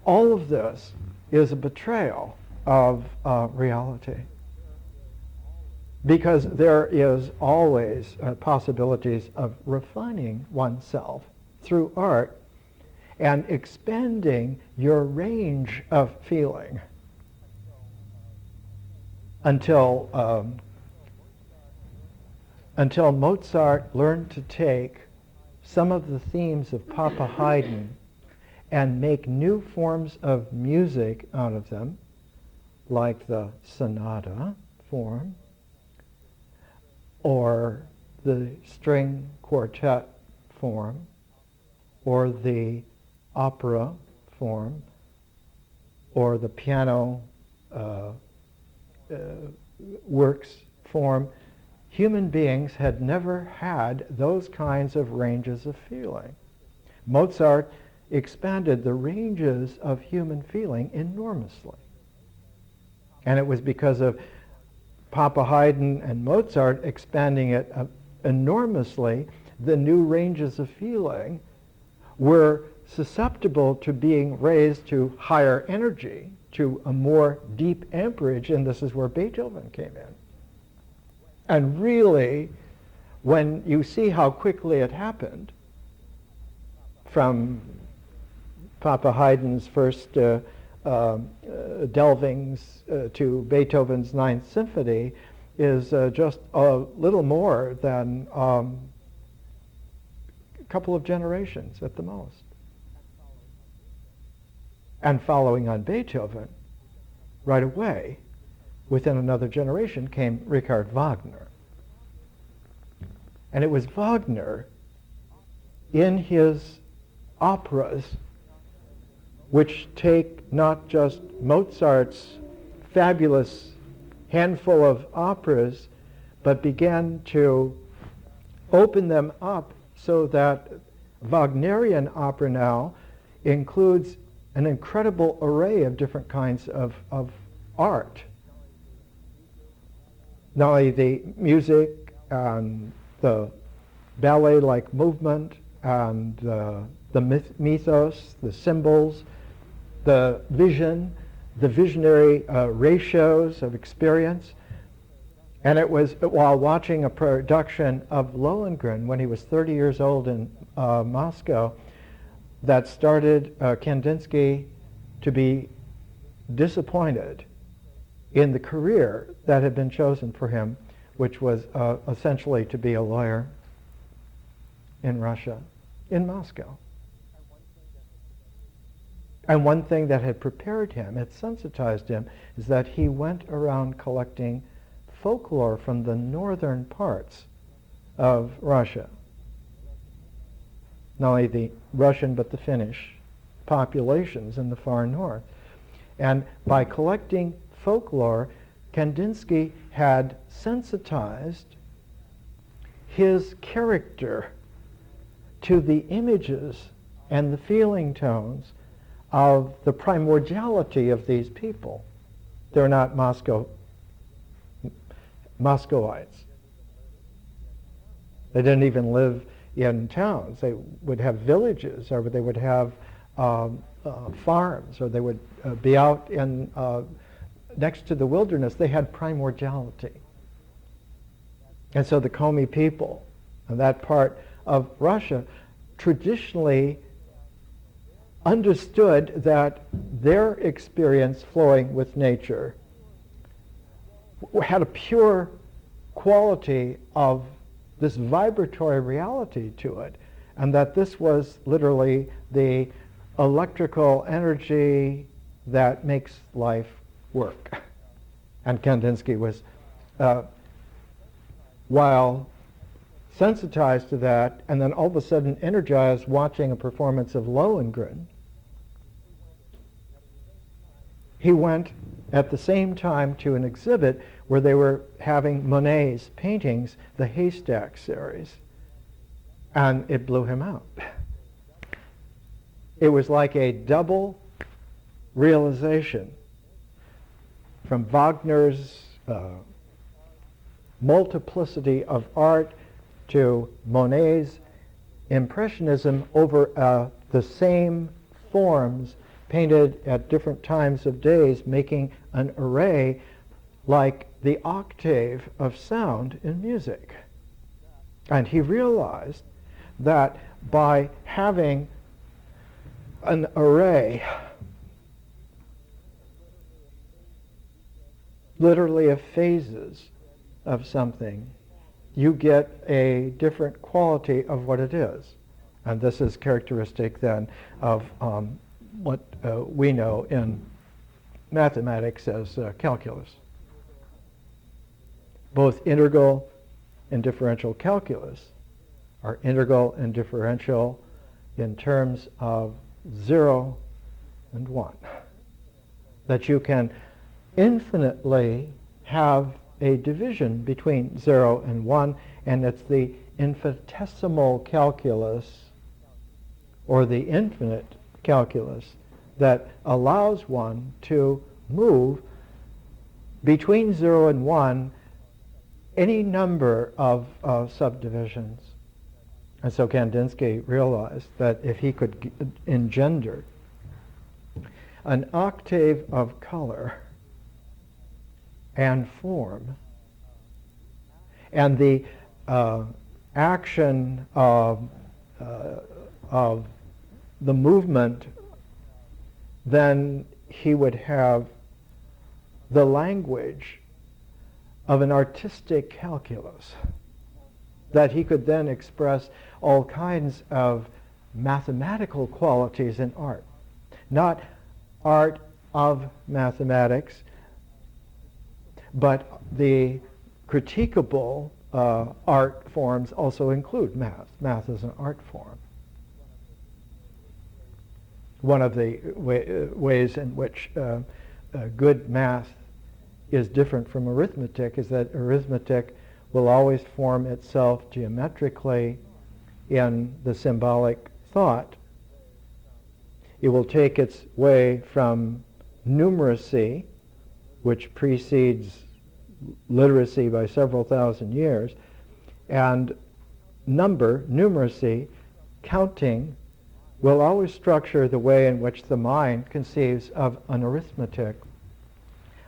All of this is a betrayal of reality, because there is always possibilities of refining oneself through art and expanding your range of feeling until Mozart learned to take some of the themes of Papa Haydn and make new forms of music out of them, like the sonata form or the string quartet form or the opera form or the piano works form. Human beings had never had those kinds of ranges of feeling. Mozart expanded the ranges of human feeling enormously. And it was because of Papa Haydn and Mozart expanding it enormously, the new ranges of feeling were susceptible to being raised to higher energy, to a more deep amperage, and this is where Beethoven came in. And really, when you see how quickly it happened, from Papa Haydn's first delvings to Beethoven's Ninth Symphony, is just a little more than a couple of generations at the most. And following on Beethoven, right away, within another generation, came Richard Wagner. And it was Wagner, in his operas, which take not just Mozart's fabulous handful of operas, but began to open them up so that Wagnerian opera now includes an incredible array of different kinds of art. Not only the music and the ballet-like movement and the mythos, the symbols, the vision, the visionary ratios of experience. And it was while watching a production of Lohengrin when he was 30 years old in Moscow that started Kandinsky to be disappointed in the career that had been chosen for him, which was essentially to be a lawyer in Russia, in Moscow. And one thing that had prepared him, had sensitized him, is that he went around collecting folklore from the northern parts of Russia. Not only the Russian, but the Finnish populations in the far north. And by collecting folklore, Kandinsky had sensitized his character to the images and the feeling tones of the primordiality of these people. They're not Moscovites. They didn't even live in towns. They would have villages, or they would have farms, or they would be out in next to the wilderness. They had primordiality. And so the Komi people, and that part of Russia, traditionally understood that their experience flowing with nature had a pure quality of this vibratory reality to it, and that this was literally the electrical energy that makes life work. And Kandinsky was, while sensitized to that, and then all of a sudden energized watching a performance of Lohengrin, he went at the same time to an exhibit where they were having Monet's paintings, the Haystack series, and it blew him out. It was like a double realization from Wagner's multiplicity of art to Monet's impressionism over the same forms painted at different times of days, making an array like the octave of sound in music. And he realized that by having an array, literally of phases of something, you get a different quality of what it is. And this is characteristic then of what we know in mathematics as calculus. Both integral and differential calculus are integral and differential in terms of 0 and 1. That you can infinitely have a division between 0 and 1, and it's the infinitesimal calculus or the infinite calculus that allows one to move between 0 and 1 any number of subdivisions. And so Kandinsky realized that if he could engender an octave of color and form, and the action of the movement, then he would have the language of an artistic calculus, that he could then express all kinds of mathematical qualities in art. Not art of mathematics, but the critiquable art forms also include math. Math is an art form. One of the ways in which good math is different from arithmetic is that arithmetic will always form itself geometrically in the symbolic thought. It will take its way from numeracy, which precedes literacy by several thousand years, and numeracy, counting, will always structure the way in which the mind conceives of an arithmetic.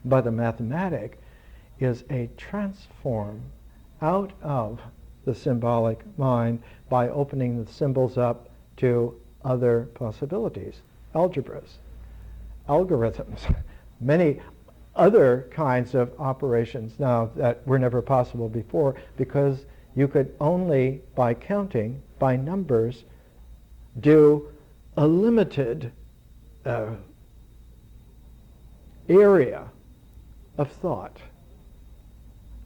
But a mathematic is a transform out of the symbolic mind by opening the symbols up to other possibilities, algebras, algorithms, many other kinds of operations now that were never possible before, because you could only, by counting, by numbers, do a limited area of thought.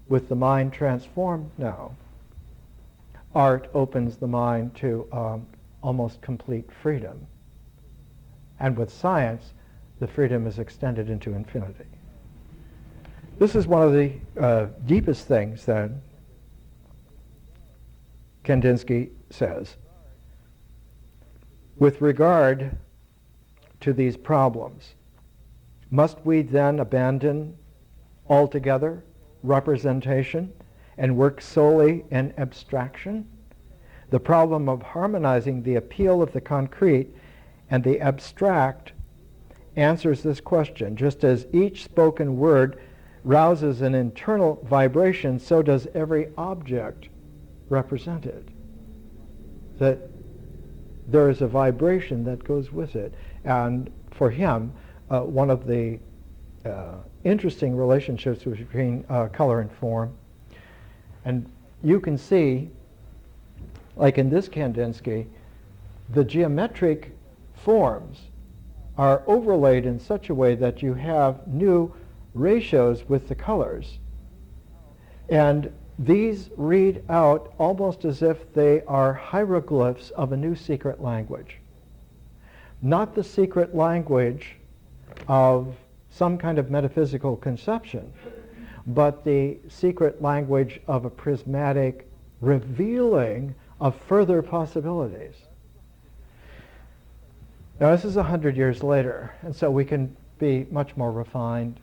With the mind transformed now, art opens the mind to almost complete freedom. And with science, the freedom is extended into infinity. This is one of the deepest things that Kandinsky says. With regard to these problems, must we then abandon altogether representation and work solely in abstraction? The problem of harmonizing the appeal of the concrete and the abstract answers this question. Just as each spoken word rouses an internal vibration, so does every object represented. That there is a vibration that goes with it. And for him, one of the interesting relationships between color and form. And you can see, like in this Kandinsky, the geometric forms are overlaid in such a way that you have new ratios with the colors. And these read out almost as if they are hieroglyphs of a new secret language. Not the secret language of some kind of metaphysical conception, but the secret language of a prismatic revealing of further possibilities. Now, this is 100 years later, and so we can be much more refined.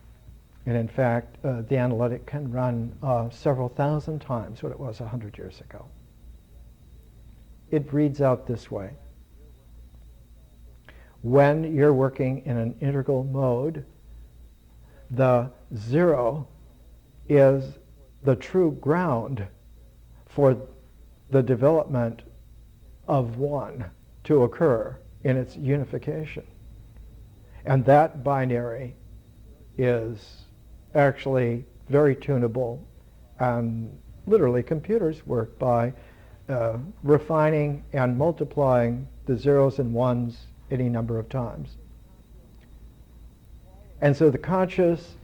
And in fact, the analytic can run several thousand times what it was 100 years ago. It reads out this way. When you're working in an integral mode, the 0 is the true ground for the development of one to occur in its unification. And that binary is actually very tunable, and literally computers work by refining and multiplying the zeros and ones any number of times. And so the conscious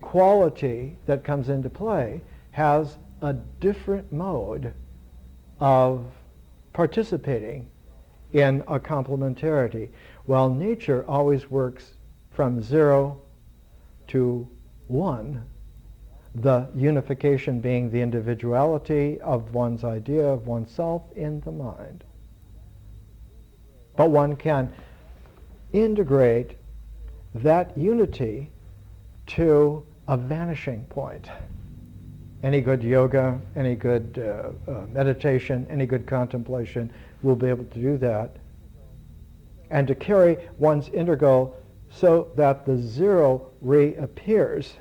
quality that comes into play has a different mode of participating in a complementarity, while nature always works from 0 to 1, the unification being the individuality of one's idea of oneself in the mind. But one can integrate that unity to a vanishing point. Any good yoga, any good meditation, any good contemplation will be able to do that. And to carry one's integral so that the 0 reappears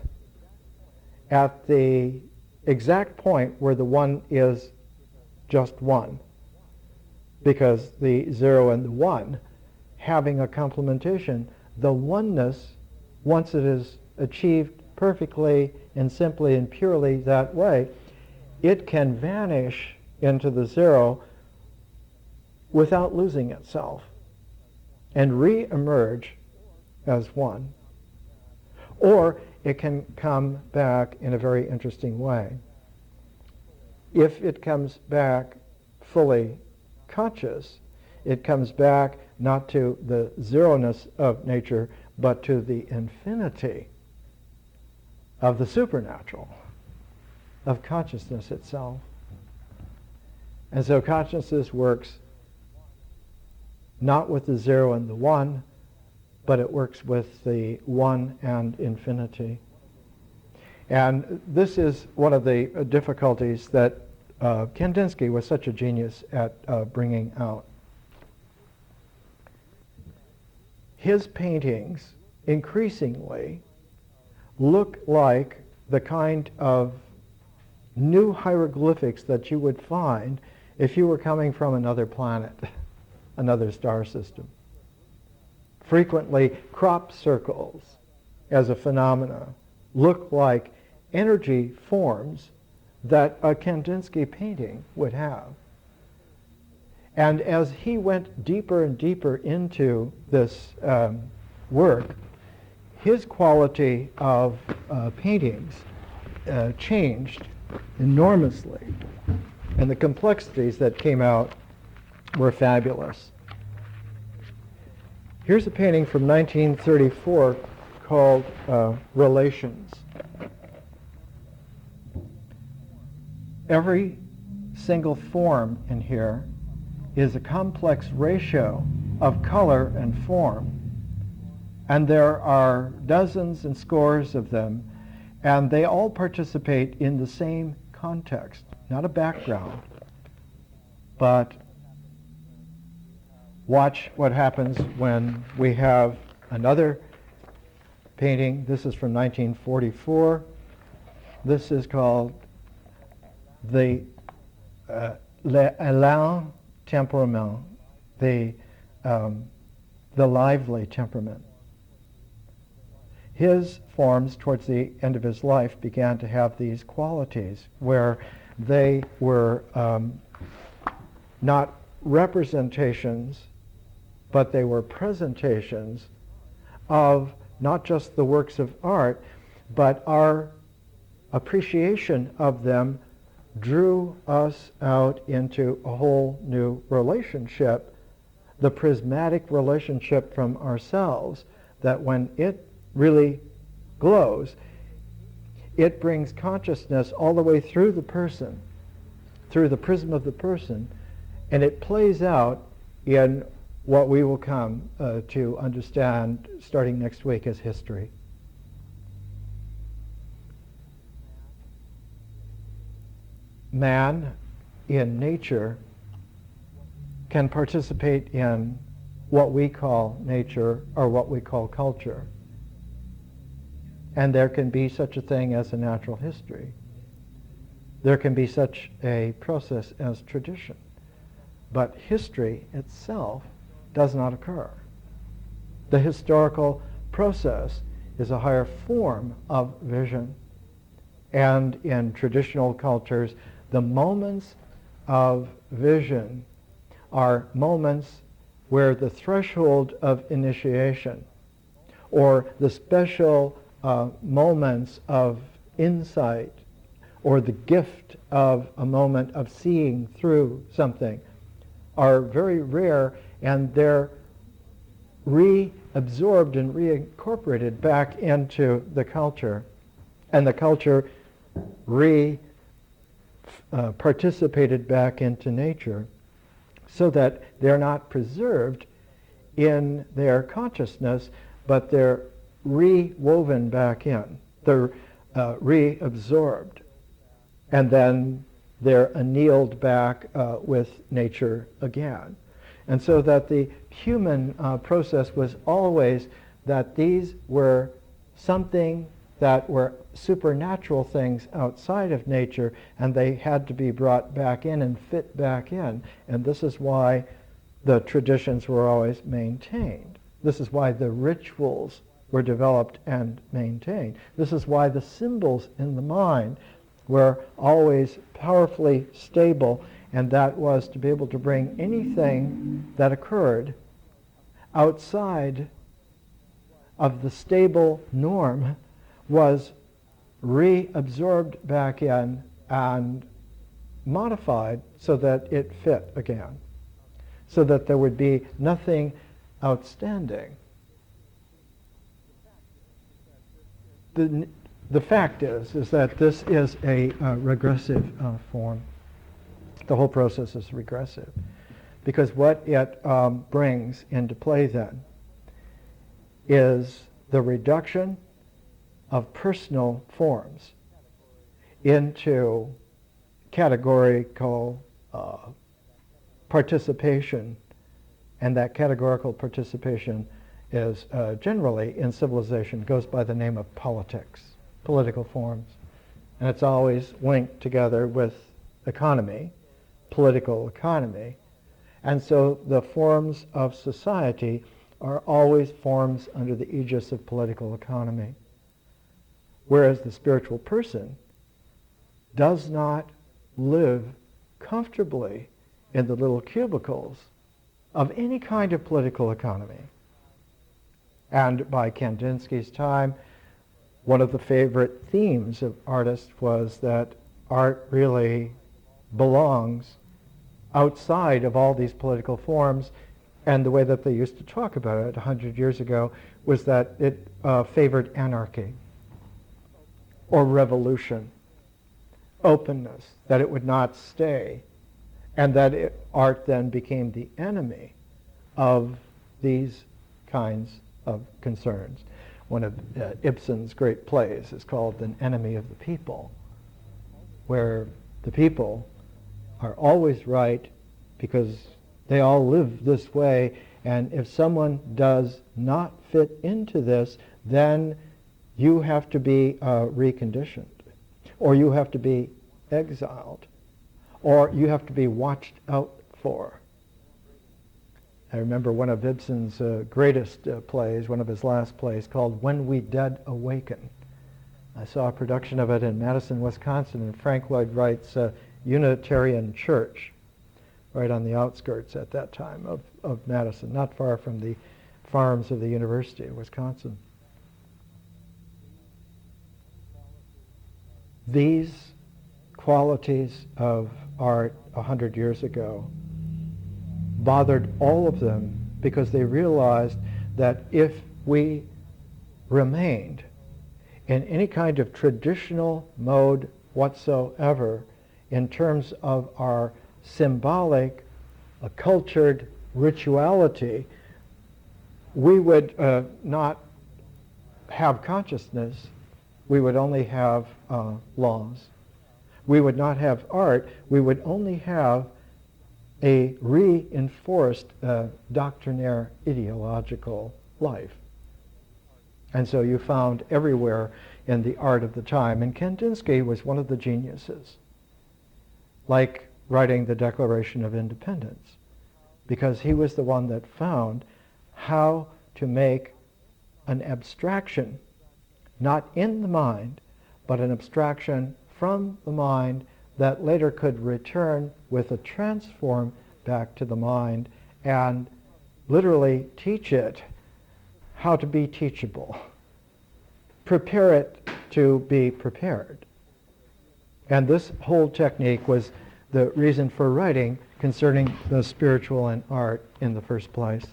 at the exact point where the 1 is just 1. Because the 0 and the 1 having a complementation, the oneness, once it is achieved perfectly and simply and purely that way, it can vanish into the 0 without losing itself and re-emerge as 1. Or it can come back in a very interesting way. If it comes back fully conscious, it comes back not to the zeroness of nature, but to the infinity of the supernatural, of consciousness itself. And so consciousness works not with the 0 and the 1, but it works with the 1 and infinity. And this is one of the difficulties that Kandinsky was such a genius at bringing out. His paintings increasingly look like the kind of new hieroglyphics that you would find if you were coming from another planet, another star system. Frequently, crop circles as a phenomena look like energy forms that a Kandinsky painting would have. And as he went deeper and deeper into this work, his quality of paintings changed enormously, and the complexities that came out were fabulous. Here's a painting from 1934 called Relations. Every single form in here is a complex ratio of color and form. And there are dozens and scores of them, and they all participate in the same context, not a background. But watch what happens when we have another painting. This is from 1944. This is called the L'élan temperament, the lively temperament. His forms towards the end of his life began to have these qualities where they were not representations, but they were presentations of not just the works of art, but our appreciation of them drew us out into a whole new relationship, the prismatic relationship from ourselves, that when it really glows, it brings consciousness all the way through the person, through the prism of the person, and it plays out in what we will come to understand starting next week as history. Man in nature can participate in what we call nature or what we call culture. And there can be such a thing as a natural history. There can be such a process as tradition. but history itself does not occur. The historical process is a higher form of vision. And in traditional cultures, the moments of vision are moments where the threshold of initiation or the special moments of insight or the gift of a moment of seeing through something are very rare, and they're reabsorbed and reincorporated back into the culture, and the culture participated back into nature, so that they're not preserved in their consciousness, but they're rewoven back in. They're reabsorbed, and then they're annealed back with nature again. And so that the human process was always that these were something that were supernatural things outside of nature, and they had to be brought back in and fit back in. And this is why the traditions were always maintained. This is why the rituals were developed and maintained. This is why the symbols in the mind were always powerfully stable, and that was to be able to bring anything that occurred outside of the stable norm was reabsorbed back in and modified so that it fit again, so that there would be nothing outstanding. The fact is that this is a regressive form. The whole process is regressive, because what it brings into play then is the reduction of personal forms into categorical participation, and that categorical participation is generally in civilization goes by the name of politics, political forms, and it's always linked together with economy, political economy, and so the forms of society are always forms under the aegis of political economy. Whereas the spiritual person does not live comfortably in the little cubicles of any kind of political economy. And by Kandinsky's time, one of the favorite themes of artists was that art really belongs outside of all these political forms, and the way that they used to talk about it 100 years ago was that it favored anarchy or revolution, openness, that it would not stay, and that art then became the enemy of these kinds of concerns. One of Ibsen's great plays is called An Enemy of the People, where the people are always right because they all live this way, and if someone does not fit into this, then you have to be reconditioned, or you have to be exiled, or you have to be watched out for. I remember one of Ibsen's greatest plays, one of his last plays, called When We Dead Awaken. I saw a production of it in Madison, Wisconsin, and Frank Lloyd Wright's Unitarian Church, right on the outskirts at that time of Madison, not far from the farms of the University of Wisconsin. These qualities of art 100 years ago bothered all of them because they realized that if we remained in any kind of traditional mode whatsoever in terms of our symbolic, cultured rituality, we would not have consciousness. We would only have laws. We would not have art. We would only have a reinforced doctrinaire ideological life. And so you found everywhere in the art of the time, and Kandinsky was one of the geniuses. Like writing the Declaration of Independence, because he was the one that found how to make an abstraction, not in the mind, but an abstraction from the mind that later could return with a transform back to the mind and literally teach it how to be teachable, prepare it to be prepared. And this whole technique was the reason for writing concerning the spiritual and art in the first place.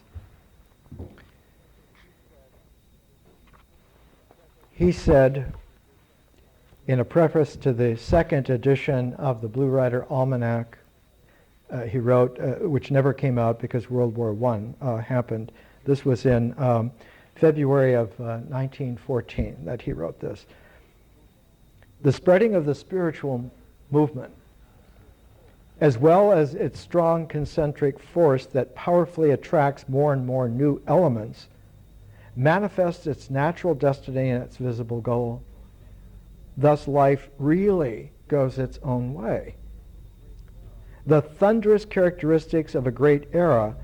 He said in a preface to the second edition of the Blue Rider Almanac, he wrote, which never came out because World War I happened. This was in February of 1914 that he wrote this. The spreading of the spiritual movement, as well as its strong concentric force that powerfully attracts more and more new elements, manifests its natural destiny and its visible goal. Thus life really goes its own way. The thunderous characteristics of a great era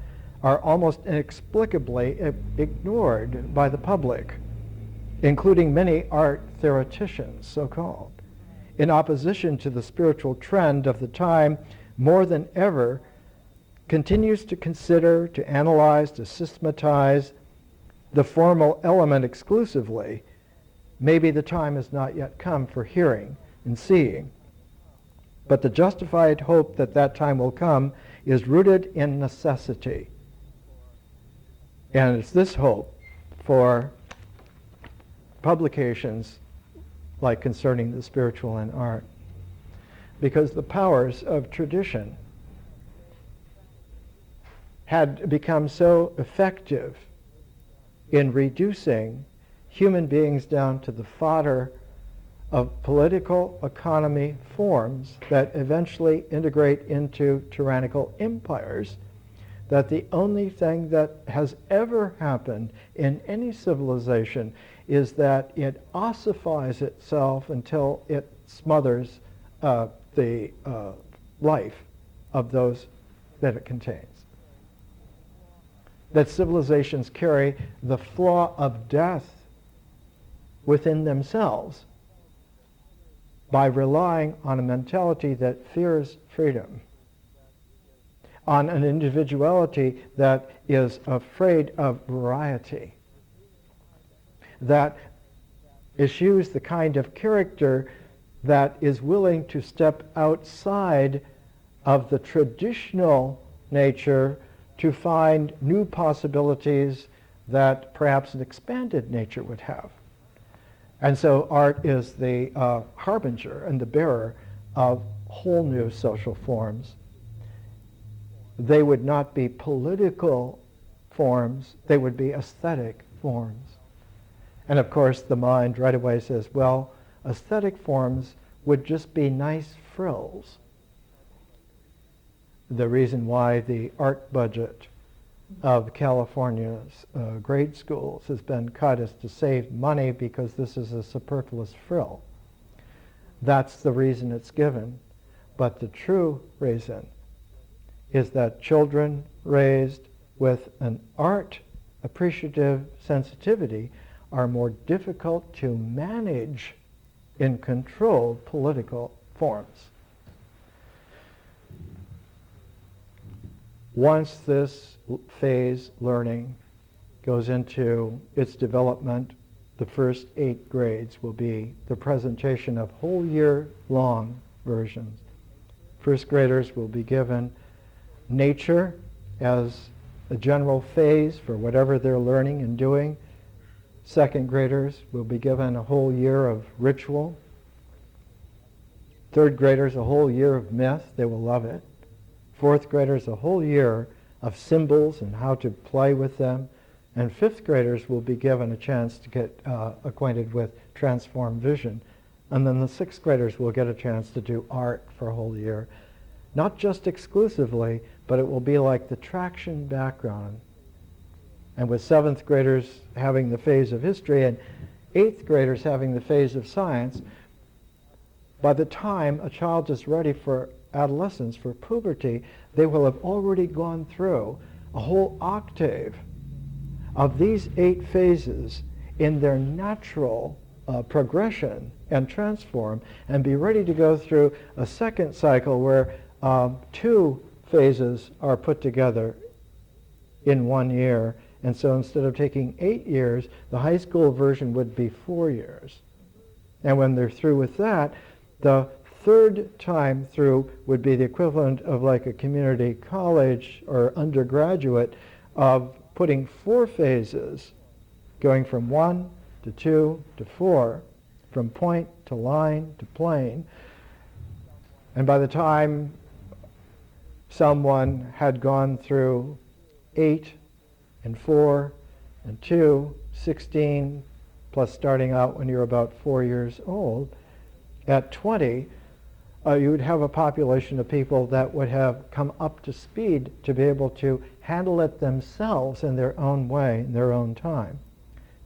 are almost inexplicably ignored by the public, including many art theoreticians, so-called. In opposition to the spiritual trend of the time, more than ever, continues to consider, to analyze, to systematize the formal element exclusively. Maybe the time has not yet come for hearing and seeing. But the justified hope that that time will come is rooted in necessity. And it's this hope for publications like concerning the spiritual and art, because the powers of tradition had become so effective in reducing human beings down to the fodder of political economy forms that eventually integrate into tyrannical empires, that the only thing that has ever happened in any civilization is that it ossifies itself until it smothers the life of those that it contains. That civilizations carry the flaw of death within themselves by relying on a mentality that fears freedom, on an individuality that is afraid of variety, that eschews the kind of character that is willing to step outside of the traditional nature to find new possibilities that perhaps an expanded nature would have. And so art is the harbinger and the bearer of whole new social forms. They would not be political forms, they would be aesthetic forms. And of course the mind right away says, well, aesthetic forms would just be nice frills. The reason why the art budget of California's grade schools has been cut is to save money because this is a superfluous frill. That's the reason it's given. But the true reason is that children raised with an art appreciative sensitivity are more difficult to manage in controlled political forms. Once this phase learning goes into its development, the first 8 grades will be the presentation of whole year long versions. First graders will be given nature as a general phase for whatever they're learning and doing. Second graders will be given a whole year of ritual. Third graders a whole year of myth. They will love it. Fourth graders a whole year of symbols and how to play with them. And fifth graders will be given a chance to get acquainted with transformed vision. And then the sixth graders will get a chance to do art for a whole year. Not just exclusively, but it will be like the traction background. And with seventh graders having the phase of history and eighth graders having the phase of science, by the time a child is ready for adolescence, for puberty, they will have already gone through a whole octave of these 8 phases in their natural progression and transform, and be ready to go through a second cycle where 2 phases are put together in 1 year. And so instead of taking 8 years, the high school version would be 4 years. And when they're through with that, the third time through would be the equivalent of like a community college or undergraduate of putting 4 phases, going from 1 to 2 to 4, from point to line to plane. And by the time someone had gone through 8 and 4 and 2, 16, plus starting out when you're about 4 years old, at 20, you would have a population of people that would have come up to speed to be able to handle it themselves in their own way, in their own time.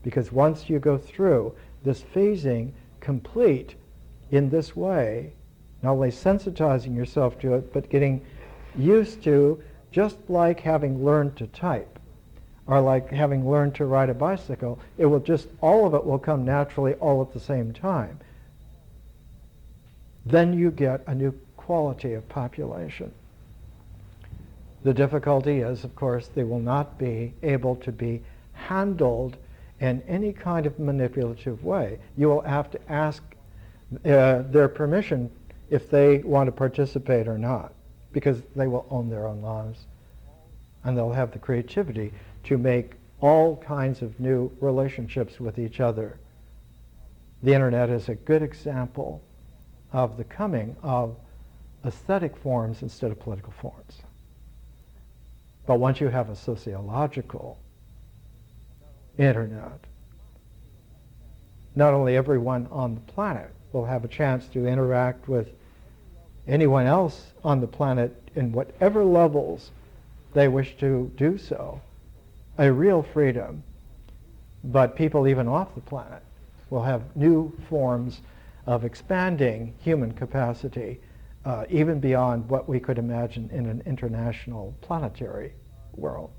Because once you go through this phasing complete in this way, not only sensitizing yourself to it, but getting used to, just like having learned to type, or like having learned to ride a bicycle, it will just, all of it will come naturally all at the same time. Then you get a new quality of population. The difficulty is, of course, they will not be able to be handled in any kind of manipulative way. You will have to ask their permission if they want to participate or not, because they will own their own lives, and they'll have the creativity to make all kinds of new relationships with each other. The internet is a good example of the coming of aesthetic forms instead of political forms. But once you have a sociological internet, not only everyone on the planet will have a chance to interact with anyone else on the planet in whatever levels they wish to do so, a real freedom, but people even off the planet will have new forms of expanding human capacity, even beyond what we could imagine in an international planetary world.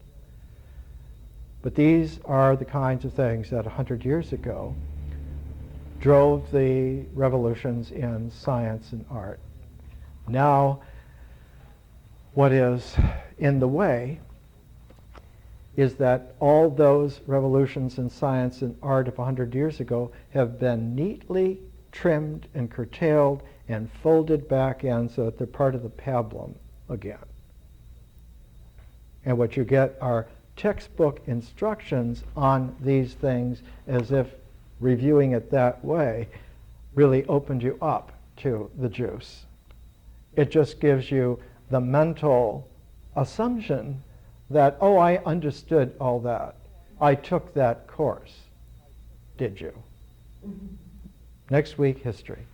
But these are the kinds of things that 100 years ago drove the revolutions in science and art. Now, what is in the way is that all those revolutions in science and art of 100 years ago have been neatly trimmed and curtailed and folded back in so that they're part of the pablum again. And what you get are textbook instructions on these things, as if reviewing it that way really opened you up to the juice. It just gives you the mental assumption that, oh, I understood all that. I took that course. Did you? Mm-hmm. Next week, history.